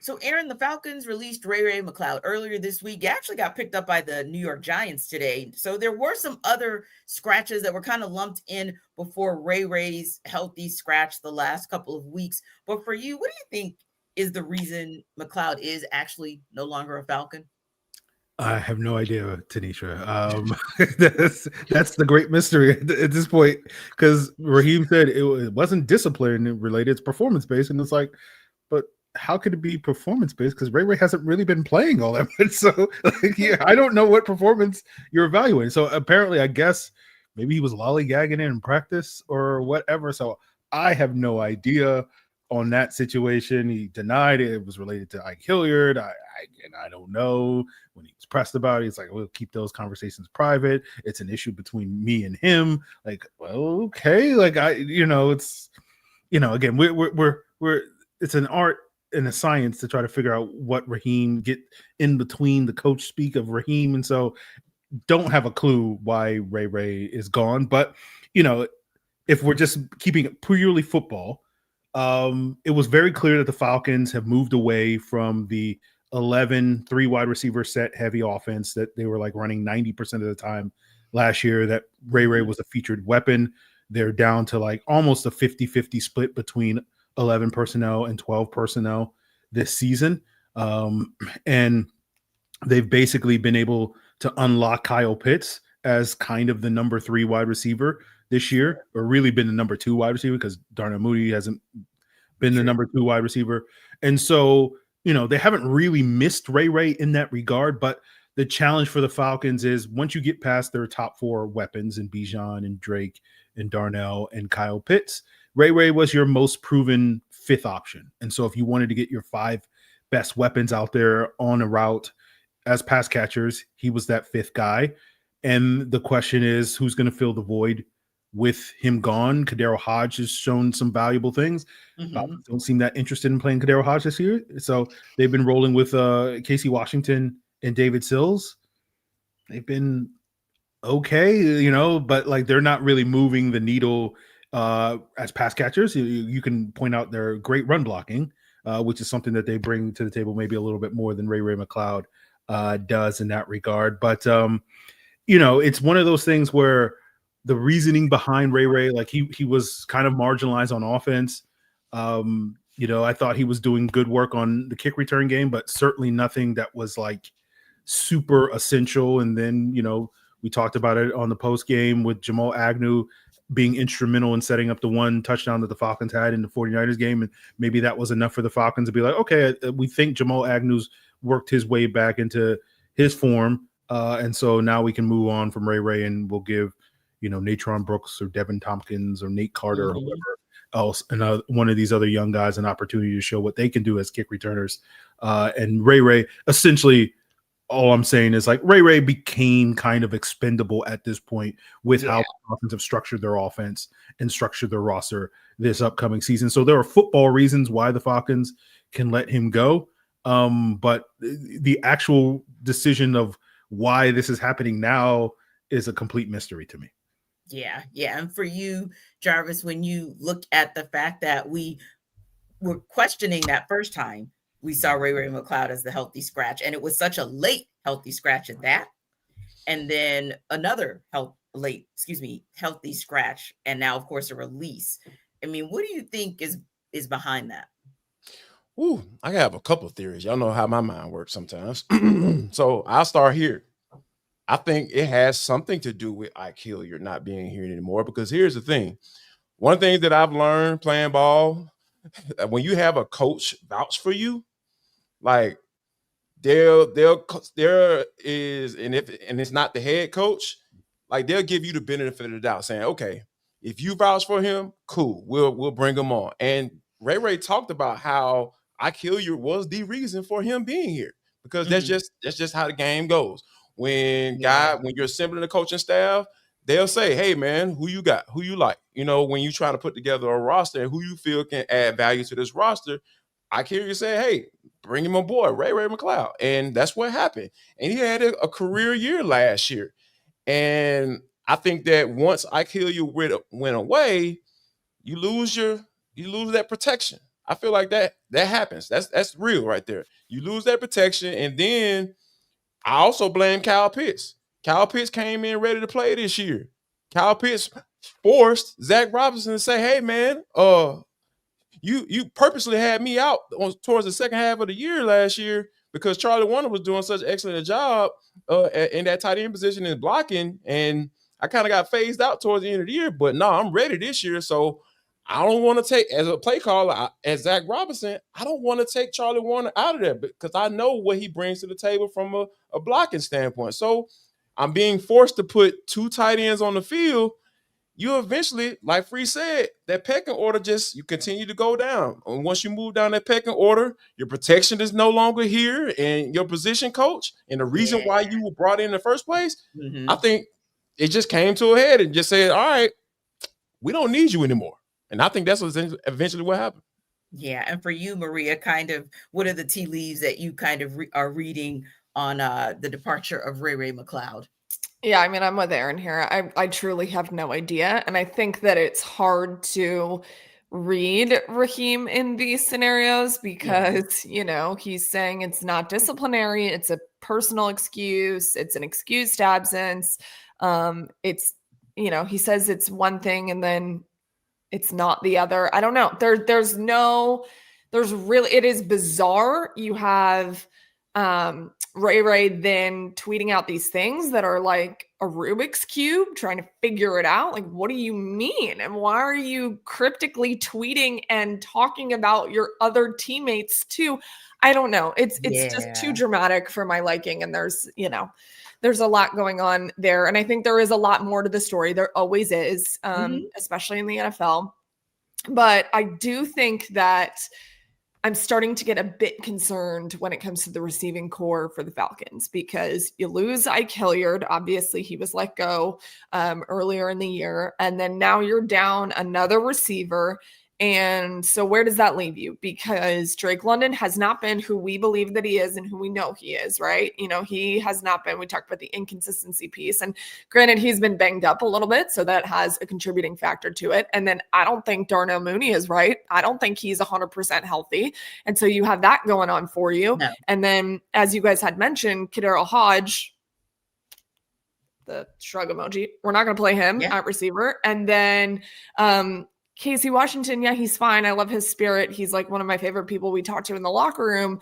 [SPEAKER 1] So, Aaron, the Falcons released Ray-Ray McCloud earlier this week. He actually got picked up by the New York Giants today. So there were some other scratches that were kind of lumped in before Ray-Ray's healthy scratch the last couple of weeks. But for you, what do you think is the reason McCloud is actually no longer a Falcon?
[SPEAKER 3] I have no idea, Tanisha. That's the great mystery at this point, because Raheem said it wasn't discipline related, it's performance based. And it's like, but how could it be performance based? Because Ray-Ray hasn't really been playing all that much. So I don't know what performance you're evaluating. So apparently, I guess maybe he was lollygagging in practice or whatever. So I have no idea on that situation. He denied it was related to Ike Hilliard. I don't know. When he was pressed about it, he's like, we'll keep those conversations private. It's an issue between me and him. Like, well, okay. Like it's, again, we're it's an art and a science to try to figure out what Raheem get in between the coach speak of Raheem. And so don't have a clue why Ray-Ray is gone. But, if we're just keeping it purely football, it was very clear that the Falcons have moved away from the 11 3 wide receiver set heavy offense that they were like running 90% of the time last year, that Ray-Ray was a featured weapon. They're down to like almost a 50-50 split between 11 personnel and 12 personnel this season. And they've basically been able to unlock Kyle Pitts as kind of the number 3 wide receiver this year, or really been the number 2 wide receiver, because Darnell Mooney hasn't been the number 2 wide receiver. And so, they haven't really missed Ray-Ray in that regard, but the challenge for the Falcons is once you get past their top 4 weapons in Bijan and Drake and Darnell and Kyle Pitts, Ray-Ray was your most proven 5th option. And so if you wanted to get your 5 best weapons out there on a route as pass catchers, he was that 5th guy. And the question is, who's going to fill the void with him gone? Kadero Hodge has shown some valuable things. Don't seem that interested in playing Kadero Hodge this year. So they've been rolling with Casey Washington and David Sills. They've been okay, but like they're not really moving the needle as pass catchers. You can point out their great run blocking, which is something that they bring to the table maybe a little bit more than Ray-Ray McCloud does in that regard. But it's one of those things where the reasoning behind Ray-Ray, like he was kind of marginalized on offense. I thought he was doing good work on the kick return game, but certainly nothing that was like super essential. And then, we talked about it on the post game with Jamal Agnew being instrumental in setting up the one touchdown that the Falcons had in the 49ers game. And maybe that was enough for the Falcons to be like, okay, we think Jamal Agnew's worked his way back into his form. And so now we can move on from Ray-Ray and we'll give, Natron Brooks or Devin Tompkins or Nate Carter or whoever else and one of these other young guys an opportunity to show what they can do as kick returners. And Ray-Ray, essentially, all I'm saying is like Ray-Ray became kind of expendable at this point with how the Falcons have structured their offense and structured their roster this upcoming season. So there are football reasons why the Falcons can let him go. But the actual decision of why this is happening now is a complete mystery to me.
[SPEAKER 1] Yeah. And for you, Jarvis, when you look at the fact that we were questioning that first time we saw Ray-Ray McCloud as the healthy scratch, and it was such a late healthy scratch at that, and then another healthy scratch, and now, of course, a release. I mean, what do you think is behind that?
[SPEAKER 4] Ooh, I have a couple of theories. Y'all know how my mind works sometimes. So I'll start here. I think it has something to do with Ike Hilliard not being here anymore, because here's the thing. One thing that I've learned playing ball, when you have a coach vouch for you, like there is, and it's not the head coach, like they'll give you the benefit of the doubt, saying, okay, if you vouch for him, cool, we'll bring him on. And Ray-Ray talked about how Ike Hilliard was the reason for him being here, because that's just how the game goes. When you're assembling the coaching staff, they'll say, hey man, who you got, who you like, when you try to put together a roster and who you feel can add value to this roster. I hear you say, hey, bring him aboard, Ray-Ray McCloud. And that's what happened. And he had a career year last year. And I think that once Ike Hilliard went away, you lose that protection. I feel like that happens. That's real right there. You lose that protection. And then I also blame Kyle Pitts. Kyle Pitts came in ready to play this year. Kyle Pitts forced Zach Robinson to say, hey man, you purposely had me out towards the second half of the year last year because Charlie Warner was doing such an excellent job in that tight end position and blocking, and I kind of got phased out towards the end of the year. But no, I'm ready this year, so I don't want to take, as a play caller, as Zach Robinson, I don't want to take Charlie Warner out of there because I know what he brings to the table from a blocking standpoint. So I'm being forced to put two tight ends on the field. You eventually, like Free said, that pecking order you continue to go down. And once you move down that pecking order, your protection is no longer here, and your position coach, and the reason why you were brought in the first place, I think it just came to a head and just said, all right, we don't need you anymore. And I think that's eventually what happened.
[SPEAKER 1] Yeah. And for you, Maria, kind of what are the tea leaves that you kind of are reading on the departure of Ray-Ray McCloud?
[SPEAKER 2] Yeah, I mean, I'm with Aaron here. I truly have no idea. And I think that it's hard to read Raheem in these scenarios because, he's saying it's not disciplinary. It's a personal excuse. It's an excused absence. It's, he says it's one thing and then it's not the other. I don't know. It is bizarre. You have Ray-Ray then tweeting out these things that are like a Rubik's Cube, trying to figure it out. Like, what do you mean? And why are you cryptically tweeting and talking about your other teammates too? I don't know. It's just too dramatic for my liking. And there's a lot going on there. And I think there is a lot more to the story. There always is, especially in the NFL. But I do think that I'm starting to get a bit concerned when it comes to the receiving core for the Falcons because you lose Ike Hilliard. Obviously, he was let go earlier in the year. And then now you're down another receiver. And so where does that leave you? Because Drake London has not been who we believe that he is and who we know he is, right? He has not been. We talked about the inconsistency piece. And granted, he's been banged up a little bit, so that has a contributing factor to it. And then I don't think Darnell Mooney is right. I don't think he's 100% healthy. And so you have that going on for you.
[SPEAKER 1] No.
[SPEAKER 2] And then, as you guys had mentioned, Kadero Hodge, the shrug emoji, we're not going to play him at receiver. And then Casey Washington, he's fine. I love his spirit. He's like one of my favorite people we talk to in the locker room.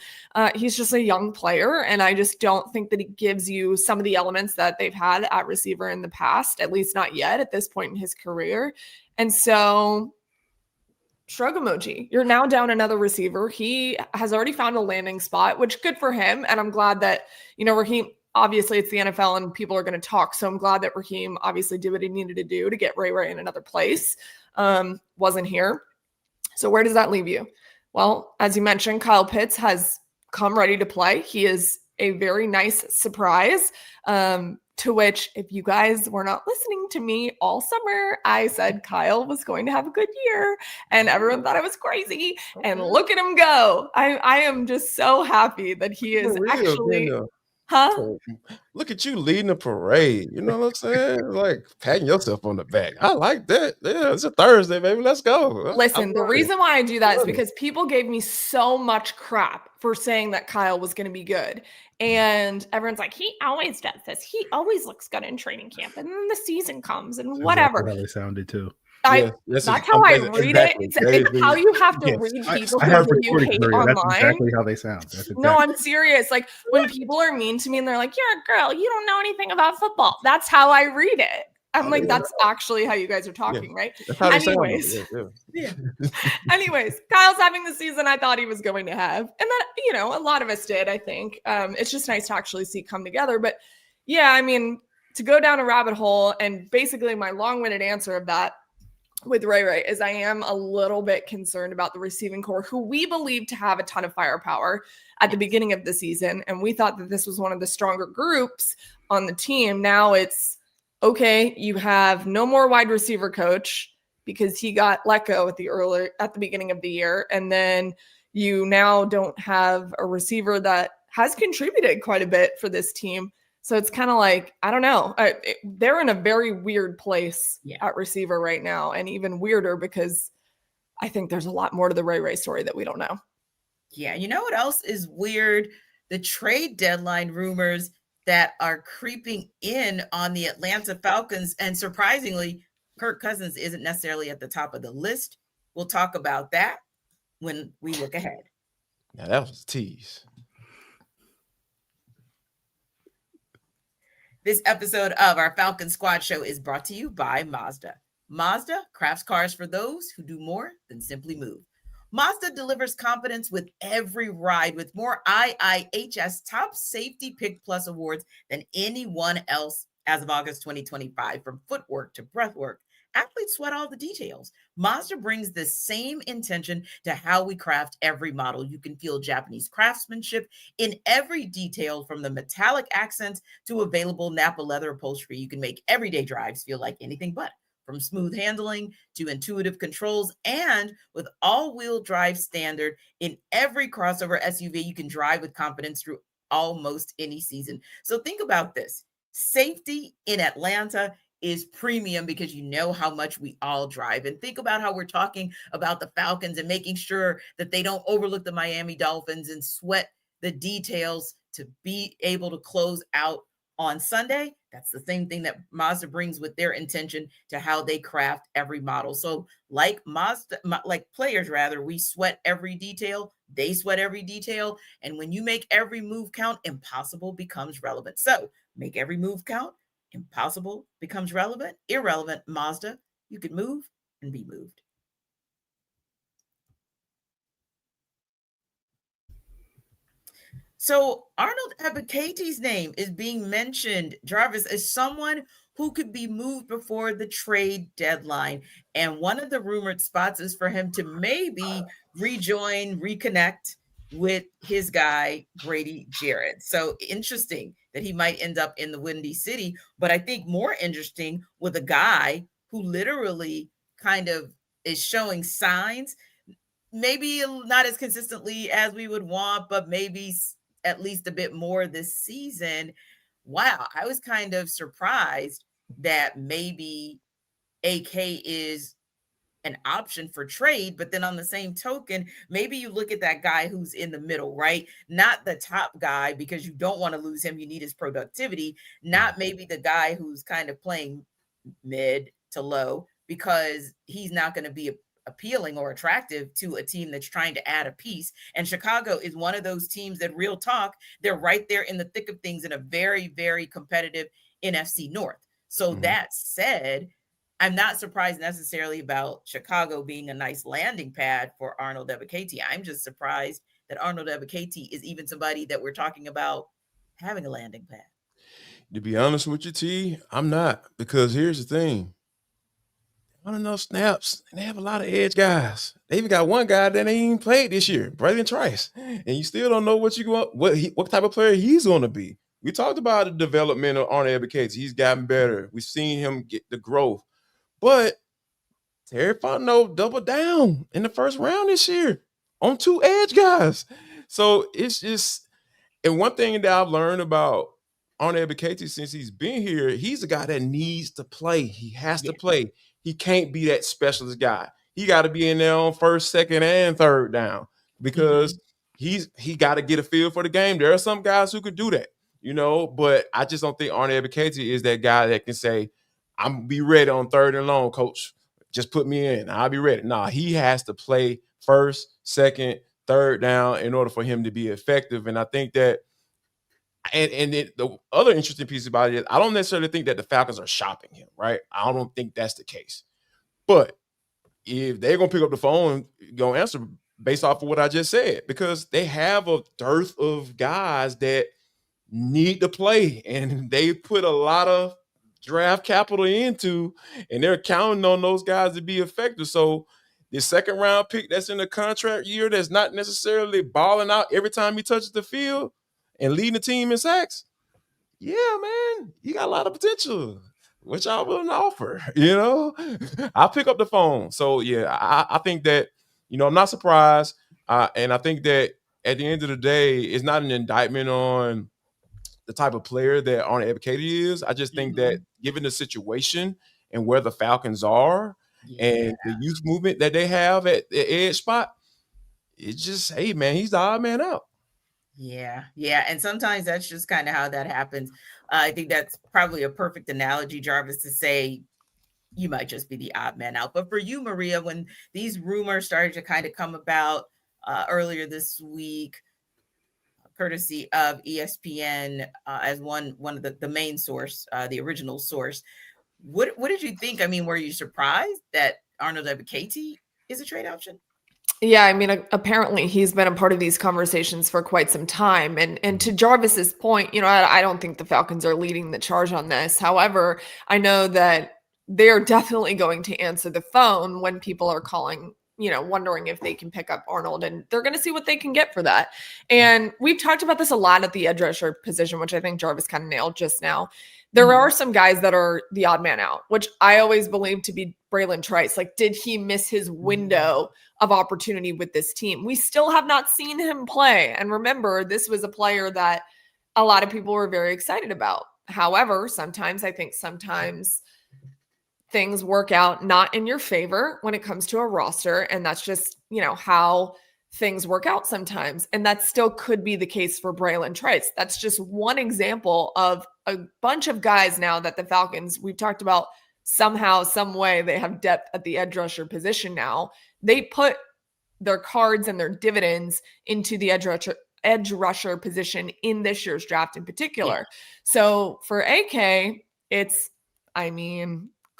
[SPEAKER 2] He's just a young player, and I just don't think that he gives you some of the elements that they've had at receiver in the past, at least not yet at this point in his career. And so shrug emoji. You're now down another receiver. He has already found a landing spot, which good for him. And I'm glad that, Raheem, obviously it's the NFL and people are going to talk. So I'm glad that Raheem obviously did what he needed to do to get Ray-Ray in another place. Wasn't here. So where does that leave you? Well, as you mentioned, Kyle Pitts has come ready to play. He is a very nice surprise. To which, if you guys were not listening to me all summer, I said Kyle was going to have a good year and everyone thought I was crazy. And look at him go. I am just so happy that he is actually...
[SPEAKER 4] Look at you leading the parade. You know what I'm saying? Like patting yourself on the back. I like that. Yeah, it's a Thursday, baby. Let's go.
[SPEAKER 2] Listen, the reason why I do that is because people gave me so much crap for saying that Kyle was going to be good. And everyone's like, he always does this. He always looks good in training camp. And then the season comes and whatever.
[SPEAKER 3] That's how they sounded too.
[SPEAKER 2] That's how I read it. It's how you have to read people who you hate online.
[SPEAKER 3] That's exactly how they sound.
[SPEAKER 2] No, I'm serious. Like when people are mean to me and they're like, you're a girl, you don't know anything about football. That's how I read it. I'm like, that's actually how you guys are talking, right? Anyways, anyways, Kyle's having the season I thought he was going to have. And then, a lot of us did, I think. It's just nice to actually see it come together. But yeah, I mean, to go down a rabbit hole and basically my long-winded answer of that with Ray-Ray is I am a little bit concerned about the receiving core, who we believe to have a ton of firepower at the beginning of the season. And we thought that this was one of the stronger groups on the team. Now it's, okay, you have no more wide receiver coach because he got let go at the beginning of the year. And then you now don't have a receiver that has contributed quite a bit for this team. So it's kind of like, I don't know. They're in a very weird place at receiver right now, and even weirder because I think there's a lot more to the Ray-Ray story that we don't know.
[SPEAKER 1] Yeah, you know what else is weird? The trade deadline rumors that are creeping in on the Atlanta Falcons. And surprisingly, Kirk Cousins isn't necessarily at the top of the list. We'll talk about that when we look ahead.
[SPEAKER 4] Now that was a tease.
[SPEAKER 1] This episode of our Falcons Squad Show is brought to you by Mazda. Mazda crafts cars for those who do more than simply move. Mazda delivers confidence with every ride with more IIHS Top Safety Pick Plus awards than anyone else as of August 2025. From footwork to breathwork, athletes sweat all the details. Mazda brings the same intention to how we craft every model. You can feel Japanese craftsmanship in every detail, from the metallic accents to available Napa leather upholstery. You can make everyday drives feel like anything but. From smooth handling to intuitive controls, and with all-wheel drive standard in every crossover SUV, you can drive with confidence through almost any season. So think about this. Safety in Atlanta is premium because you know how much we all drive. And think about how we're talking about the Falcons and making sure that they don't overlook the Miami Dolphins and sweat the details to be able to close out on Sunday. That's the same thing that Mazda brings with their intention to how they craft every model. So like players, we sweat every detail. They sweat every detail. And when you make every move count, impossible becomes relevant. So make every move count. Impossible becomes relevant. Irrelevant, Mazda. You can move and be moved. So Arnold Ebiketie's name is being mentioned, Jarvis, as someone who could be moved before the trade deadline. And one of the rumored spots is for him to maybe reconnect with his guy, Grady Jarrett. So interesting that he might end up in the Windy City. But I think more interesting with a guy who literally kind of is showing signs, maybe not as consistently as we would want, but maybe at least a bit more this season. Wow, I was kind of surprised that maybe AK is an option for trade, but then on the same token, maybe you look at that guy who's in the middle, right? Not the top guy, because you don't want to lose him. You need his productivity, not maybe the guy who's kind of playing mid to low, because he's not going to be appealing or attractive to a team that's trying to add a piece. And Chicago is one of those teams that, real talk, they're right there in the thick of things in a very, very competitive NFC North. So that said, I'm not surprised necessarily about Chicago being a nice landing pad for Arnold Ebiketie. I'm just surprised that Arnold Ebiketie is even somebody that we're talking about having a landing pad.
[SPEAKER 4] To be honest with you, T, I'm not, because here's the thing. Not enough snaps, and they have a lot of edge guys. They even got one guy that ain't even played this year, Braylon Trice, and you still don't know what type of player he's going to be. We talked about the development of Arnold Ebiketie. He's gotten better. We've seen him get the growth. But Terry Fontenot doubled down in the first round this year on 2 edge guys. So it's just, and one thing that I've learned about Arnold Ebiketie since he's been here, he's a guy that needs to play. He has to play. He can't be that specialist guy. He got to be in there on first, second, and third down, because he got to get a feel for the game. There are some guys who could do that, but I just don't think Arnold Ebiketie is that guy that can say, I'm be ready on third and long, coach. Just put me in. I'll be ready. Nah, he has to play first, second, third down in order for him to be effective. And I think that, the other interesting piece about it is I don't necessarily think that the Falcons are shopping him, right? I don't think that's the case. But if they're going to pick up the phone, going to answer based off of what I just said, because they have a dearth of guys that need to play, and they put a lot of draft capital into, and they're counting on those guys to be effective. So the second round pick that's in the contract year, that's not necessarily balling out every time he touches the field and leading the team in sacks, yeah, man, he got a lot of potential, which I willing to offer. I'll pick up the phone. So yeah, I think that, I'm not surprised, and I think that at the end of the day, it's not an indictment on the type of player that Arnold Ebiketie is. I just think that given the situation and where the Falcons are and the youth movement that they have at the edge spot, it's just, hey, man, he's the odd man out.
[SPEAKER 1] Yeah. And sometimes that's just kind of how that happens. I think that's probably a perfect analogy, Jarvis, to say you might just be the odd man out. But for you, Maria, when these rumors started to kind of come about earlier this week, courtesy of ESPN as one of the main source, the original source, what did you think? I mean, were you surprised that Arnold Ebiketie is a trade option?
[SPEAKER 2] Yeah, I mean, apparently he's been a part of these conversations for quite some time. And to Jarvis's point, I don't think the Falcons are leading the charge on this. However, I know that they're definitely going to answer the phone when people are calling, wondering if they can pick up Arnold, and they're going to see what they can get for that. And we've talked about this a lot at the edge rusher position, which I think Jarvis kind of nailed just now. There are some guys that are the odd man out, which I always believe to be Braylon Trice. Like, did he miss his window of opportunity with this team? We still have not seen him play. And remember, this was a player that a lot of people were very excited about. However, sometimes things work out not in your favor when it comes to a roster. And that's just, how things work out sometimes. And that still could be the case for Braylon Trice. That's just one example of a bunch of guys now that the Falcons, we've talked about, somehow, some way they have depth at the edge rusher position now. They put their cards and their dividends into the edge rusher position in this year's draft in particular. Yeah. So for AK,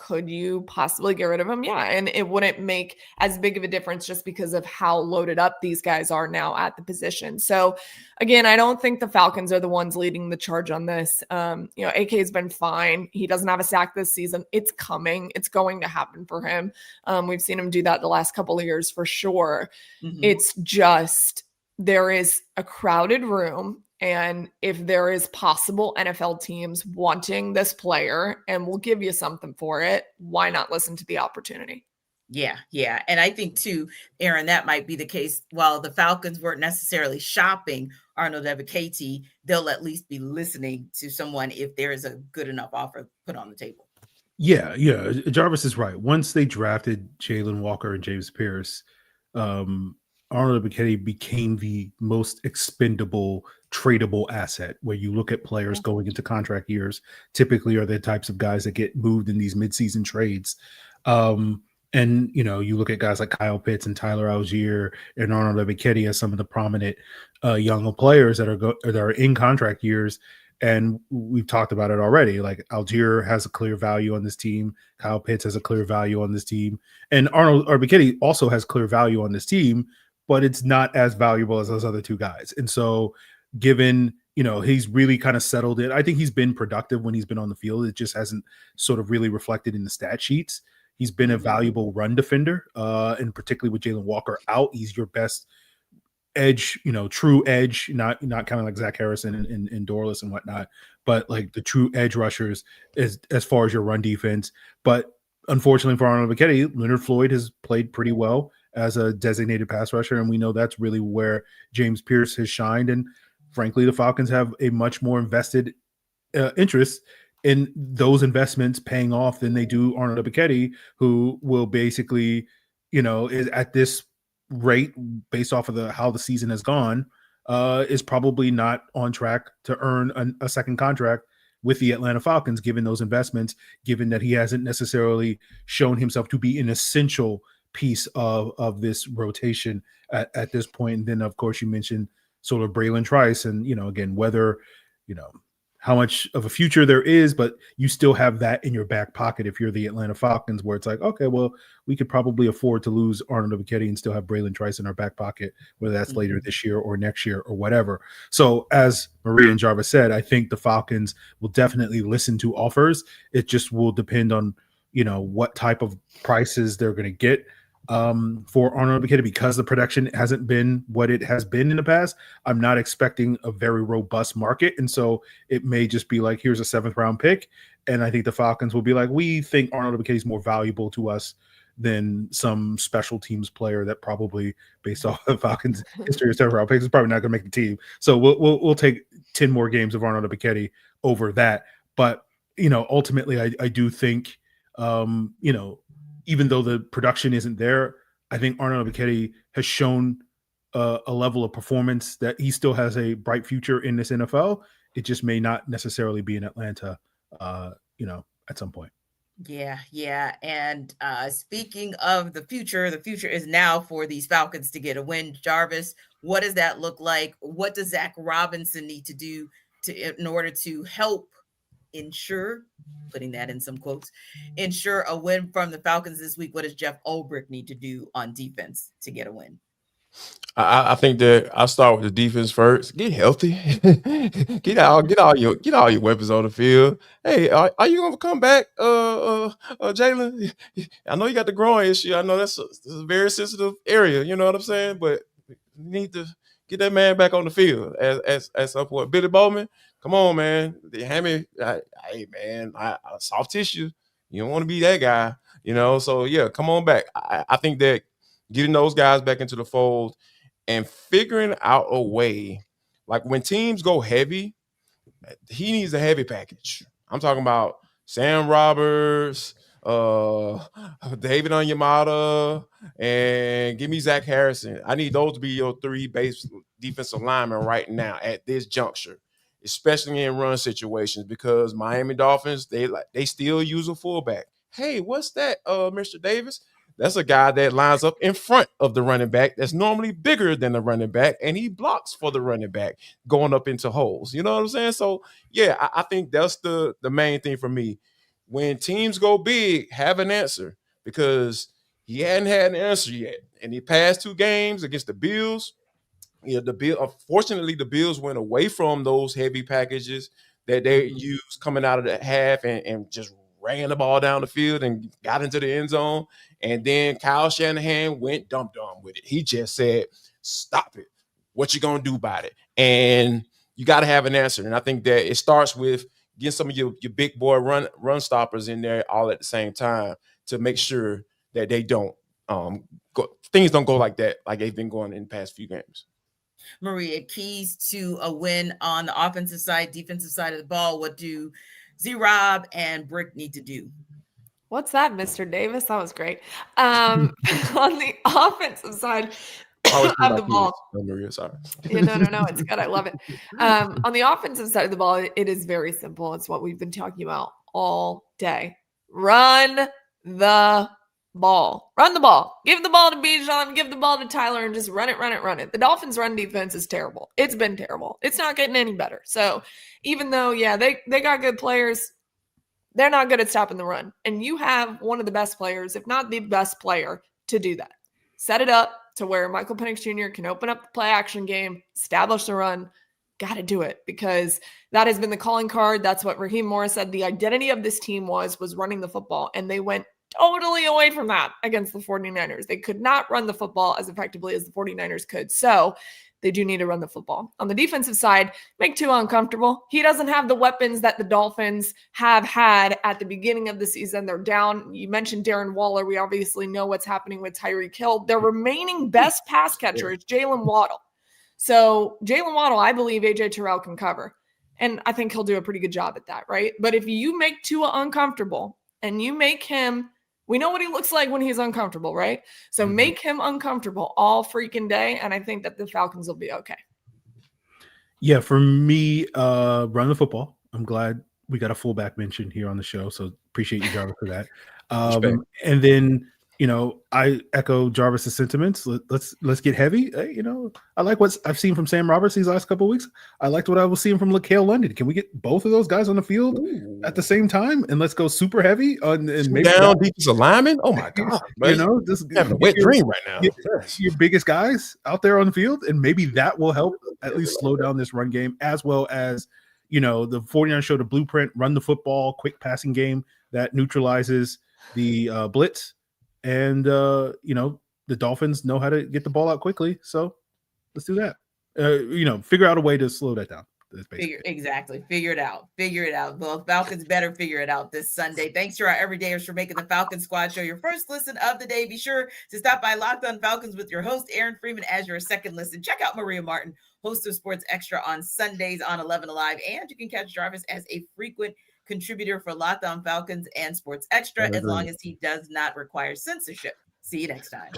[SPEAKER 2] could you possibly get rid of him? Yeah. And it wouldn't make as big of a difference just because of how loaded up these guys are now at the position. So again, I don't think the Falcons are the ones leading the charge on this. AK has been fine. He doesn't have a sack this season. It's coming. It's going to happen for him. We've seen him do that the last couple of years for sure. It's just, there is a crowded room. And if there is possible NFL teams wanting this player and we'll give you something for it, why not listen to the opportunity?
[SPEAKER 1] Yeah. And I think too, Aaron, that might be the case. While the Falcons weren't necessarily shopping Arnold Ebiketie, they'll at least be listening to someone if there is a good enough offer put on the table.
[SPEAKER 3] Yeah. Jarvis is right. Once they drafted Jalen Walker and James Pierce, Arnold Ebiketie became the most expendable, tradable asset. Where you look at players going into contract years, typically are the types of guys that get moved in these midseason trades. And you look at guys like Kyle Pitts and Tyler Allgeier and Arnold Ebiketie as some of the prominent young players that are in contract years. And we've talked about it already. Like Allgeier has a clear value on this team. Kyle Pitts has a clear value on this team. And Arnold Ebiketie also has clear value on this team, but it's not as valuable as those other two guys. And so given, he's really kind of settled it. I think he's been productive when he's been on the field. It just hasn't sort of really reflected in the stat sheets. He's been a valuable run defender, and particularly with Jalen Walker out, he's your best edge, true edge, not kind of like Zach Harrison and Dorless and whatnot, but like the true edge rushers as far as your run defense. But unfortunately for Arnold Ebiketie, Leonard Floyd has played pretty well as a designated pass rusher, and we know that's really where James Pierce has shined. And frankly, the Falcons have a much more invested interest in those investments paying off than they do Arnold Ebiketie, who will basically, is at this rate based off of how the season has gone, is probably not on track to earn a second contract with the Atlanta Falcons, given those investments, given that he hasn't necessarily shown himself to be an essential piece of this rotation at this point. And then, of course, you mentioned sort of Braylon Trice, and, again, whether, how much of a future there is, but you still have that in your back pocket if you're the Atlanta Falcons, where it's like, okay, well, we could probably afford to lose Arnold Ebiketie and still have Braylon Trice in our back pocket, whether that's later this year or next year or whatever. So as Maria and Jarvis said, I think the Falcons will definitely listen to offers. It just will depend on, what type of prices they're going to get for Arnold Ebiketie, because the production hasn't been what it has been in the past. I'm not expecting a very robust market. And so it may just be like, here's a 7th round pick. And I think the Falcons will be like, we think Arnold Ebiketie is more valuable to us than some special teams player that probably, based off the Falcons history of 7th round picks, is probably not going to make the team. So we'll take 10 more games of Arnold Ebiketie over that. But, ultimately I do think, even though the production isn't there, I think Arnold Ebiketie has shown a level of performance that he still has a bright future in this NFL. It just may not necessarily be in Atlanta, at some point.
[SPEAKER 1] Yeah. And speaking of the future is now for these Falcons to get a win. Jarvis, what does that look like? What does Zach Robinson need to do in order to help ensure, putting that in some quotes, ensure a win from the Falcons this week? What does Jeff Ulbrich need to do on defense to get a win?
[SPEAKER 4] I think that I'll start with the defense first. Get healthy. get all your weapons on the field. Hey, are you gonna come back, Jalen? I know you got the groin issue. I know that's a very sensitive area. You know what I'm saying? But you need to get that man back on the field at some point. Billy Bowman, come on, man. Hey, man, soft tissue. You don't want to be that guy, So yeah, come on back. I think that getting those guys back into the fold and figuring out a way, like when teams go heavy, he needs a heavy package. I'm talking about Sam Roberts, David Onyemata, and give me Zach Harrison. I need those to be your 3 base defensive linemen right now at this juncture, especially in run situations, because Miami Dolphins, they still use a fullback. Hey, what's that, Mr. Davis? That's a guy that lines up in front of the running back that's normally bigger than the running back, and he blocks for the running back going up into holes. You know what I'm saying? So, yeah, I think that's the main thing for me. When teams go big, have an answer, because he hadn't had an answer yet. And he passed 2 games against the Bills. Unfortunately, the Bills went away from those heavy packages that they used coming out of the half and just ran the ball down the field and got into the end zone. And then Kyle Shanahan went dumb with it. He just said, stop it. What you going to do about it? And you got to have an answer. And I think that it starts with getting some of your big boy run stoppers in there all at the same time to make sure that they don't things don't go like that, like they've been going in the past few games.
[SPEAKER 1] Maria, keys to a win on the offensive side, defensive side of the ball. What do Z-Rob and Brick need to do?
[SPEAKER 2] What's that, Mr. Davis? That was great. On the offensive side of the ball.
[SPEAKER 4] No, Maria, sorry.
[SPEAKER 2] Yeah, no, it's good. I love it. On the offensive side of the ball, it is very simple. It's what we've been talking about all day. Run the ball. Run the ball. Give the ball to Bijan, give the ball to Tyler, and just run it. The Dolphins' run defense is terrible. It's been terrible. It's not getting any better. So even though, they got good players, they're not good at stopping the run. And you have one of the best players, if not the best player, to do that. Set it up to where Michael Penix Jr. can open up the play action game, establish the run. Got to do it, because that has been the calling card. That's what Raheem Morris said. The identity of this team was running the football, and they went totally away from that against the 49ers. They could not run the football as effectively as the 49ers could. So they do need to run the football. On the defensive side, make Tua uncomfortable. He doesn't have the weapons that the Dolphins have had at the beginning of the season. They're down. You mentioned Darren Waller. We obviously know what's happening with Tyreek Hill. Their remaining best pass catcher is Jalen Waddle. So Jalen Waddle, I believe AJ Terrell can cover. And I think he'll do a pretty good job at that, right? But if you make Tua uncomfortable and you make him, we know what he looks like when he's uncomfortable, right? So make him uncomfortable all freaking day, and I think that the Falcons will be okay.
[SPEAKER 3] Yeah, for me, run the football. I'm glad we got a fullback mention here on the show, so appreciate you, Jarvis, for that. And then, I echo Jarvis's sentiments. Let's get heavy. I like what I've seen from Sam Roberts these last couple of weeks. I liked what I was seeing from LaCale London. Can we get both of those guys on the field at the same time? And let's go super heavy and maybe
[SPEAKER 4] down defensive lineman. Oh my God,
[SPEAKER 3] just
[SPEAKER 4] having a wet dream right now.
[SPEAKER 3] Your biggest guys out there on the field, and maybe that will help at least slow down this run game, as well as the 49ers showed a blueprint, run the football, quick passing game that neutralizes the blitz. And, the Dolphins know how to get the ball out quickly. So let's do that. Figure out a way to slow that down.
[SPEAKER 1] Figure it out. Well, Falcons better figure it out this Sunday. Thanks to our everydayers for making the Falcons Squad Show your first listen of the day. Be sure to stop by Locked On Falcons with your host, Aaron Freeman, as your second listen. Check out Maria Martin, host of Sports Extra on Sundays on 11 Alive. And you can catch Jarvis as a frequent contributor for Locked On Falcons and Sports Extra, as long as he does not require censorship. See you next time.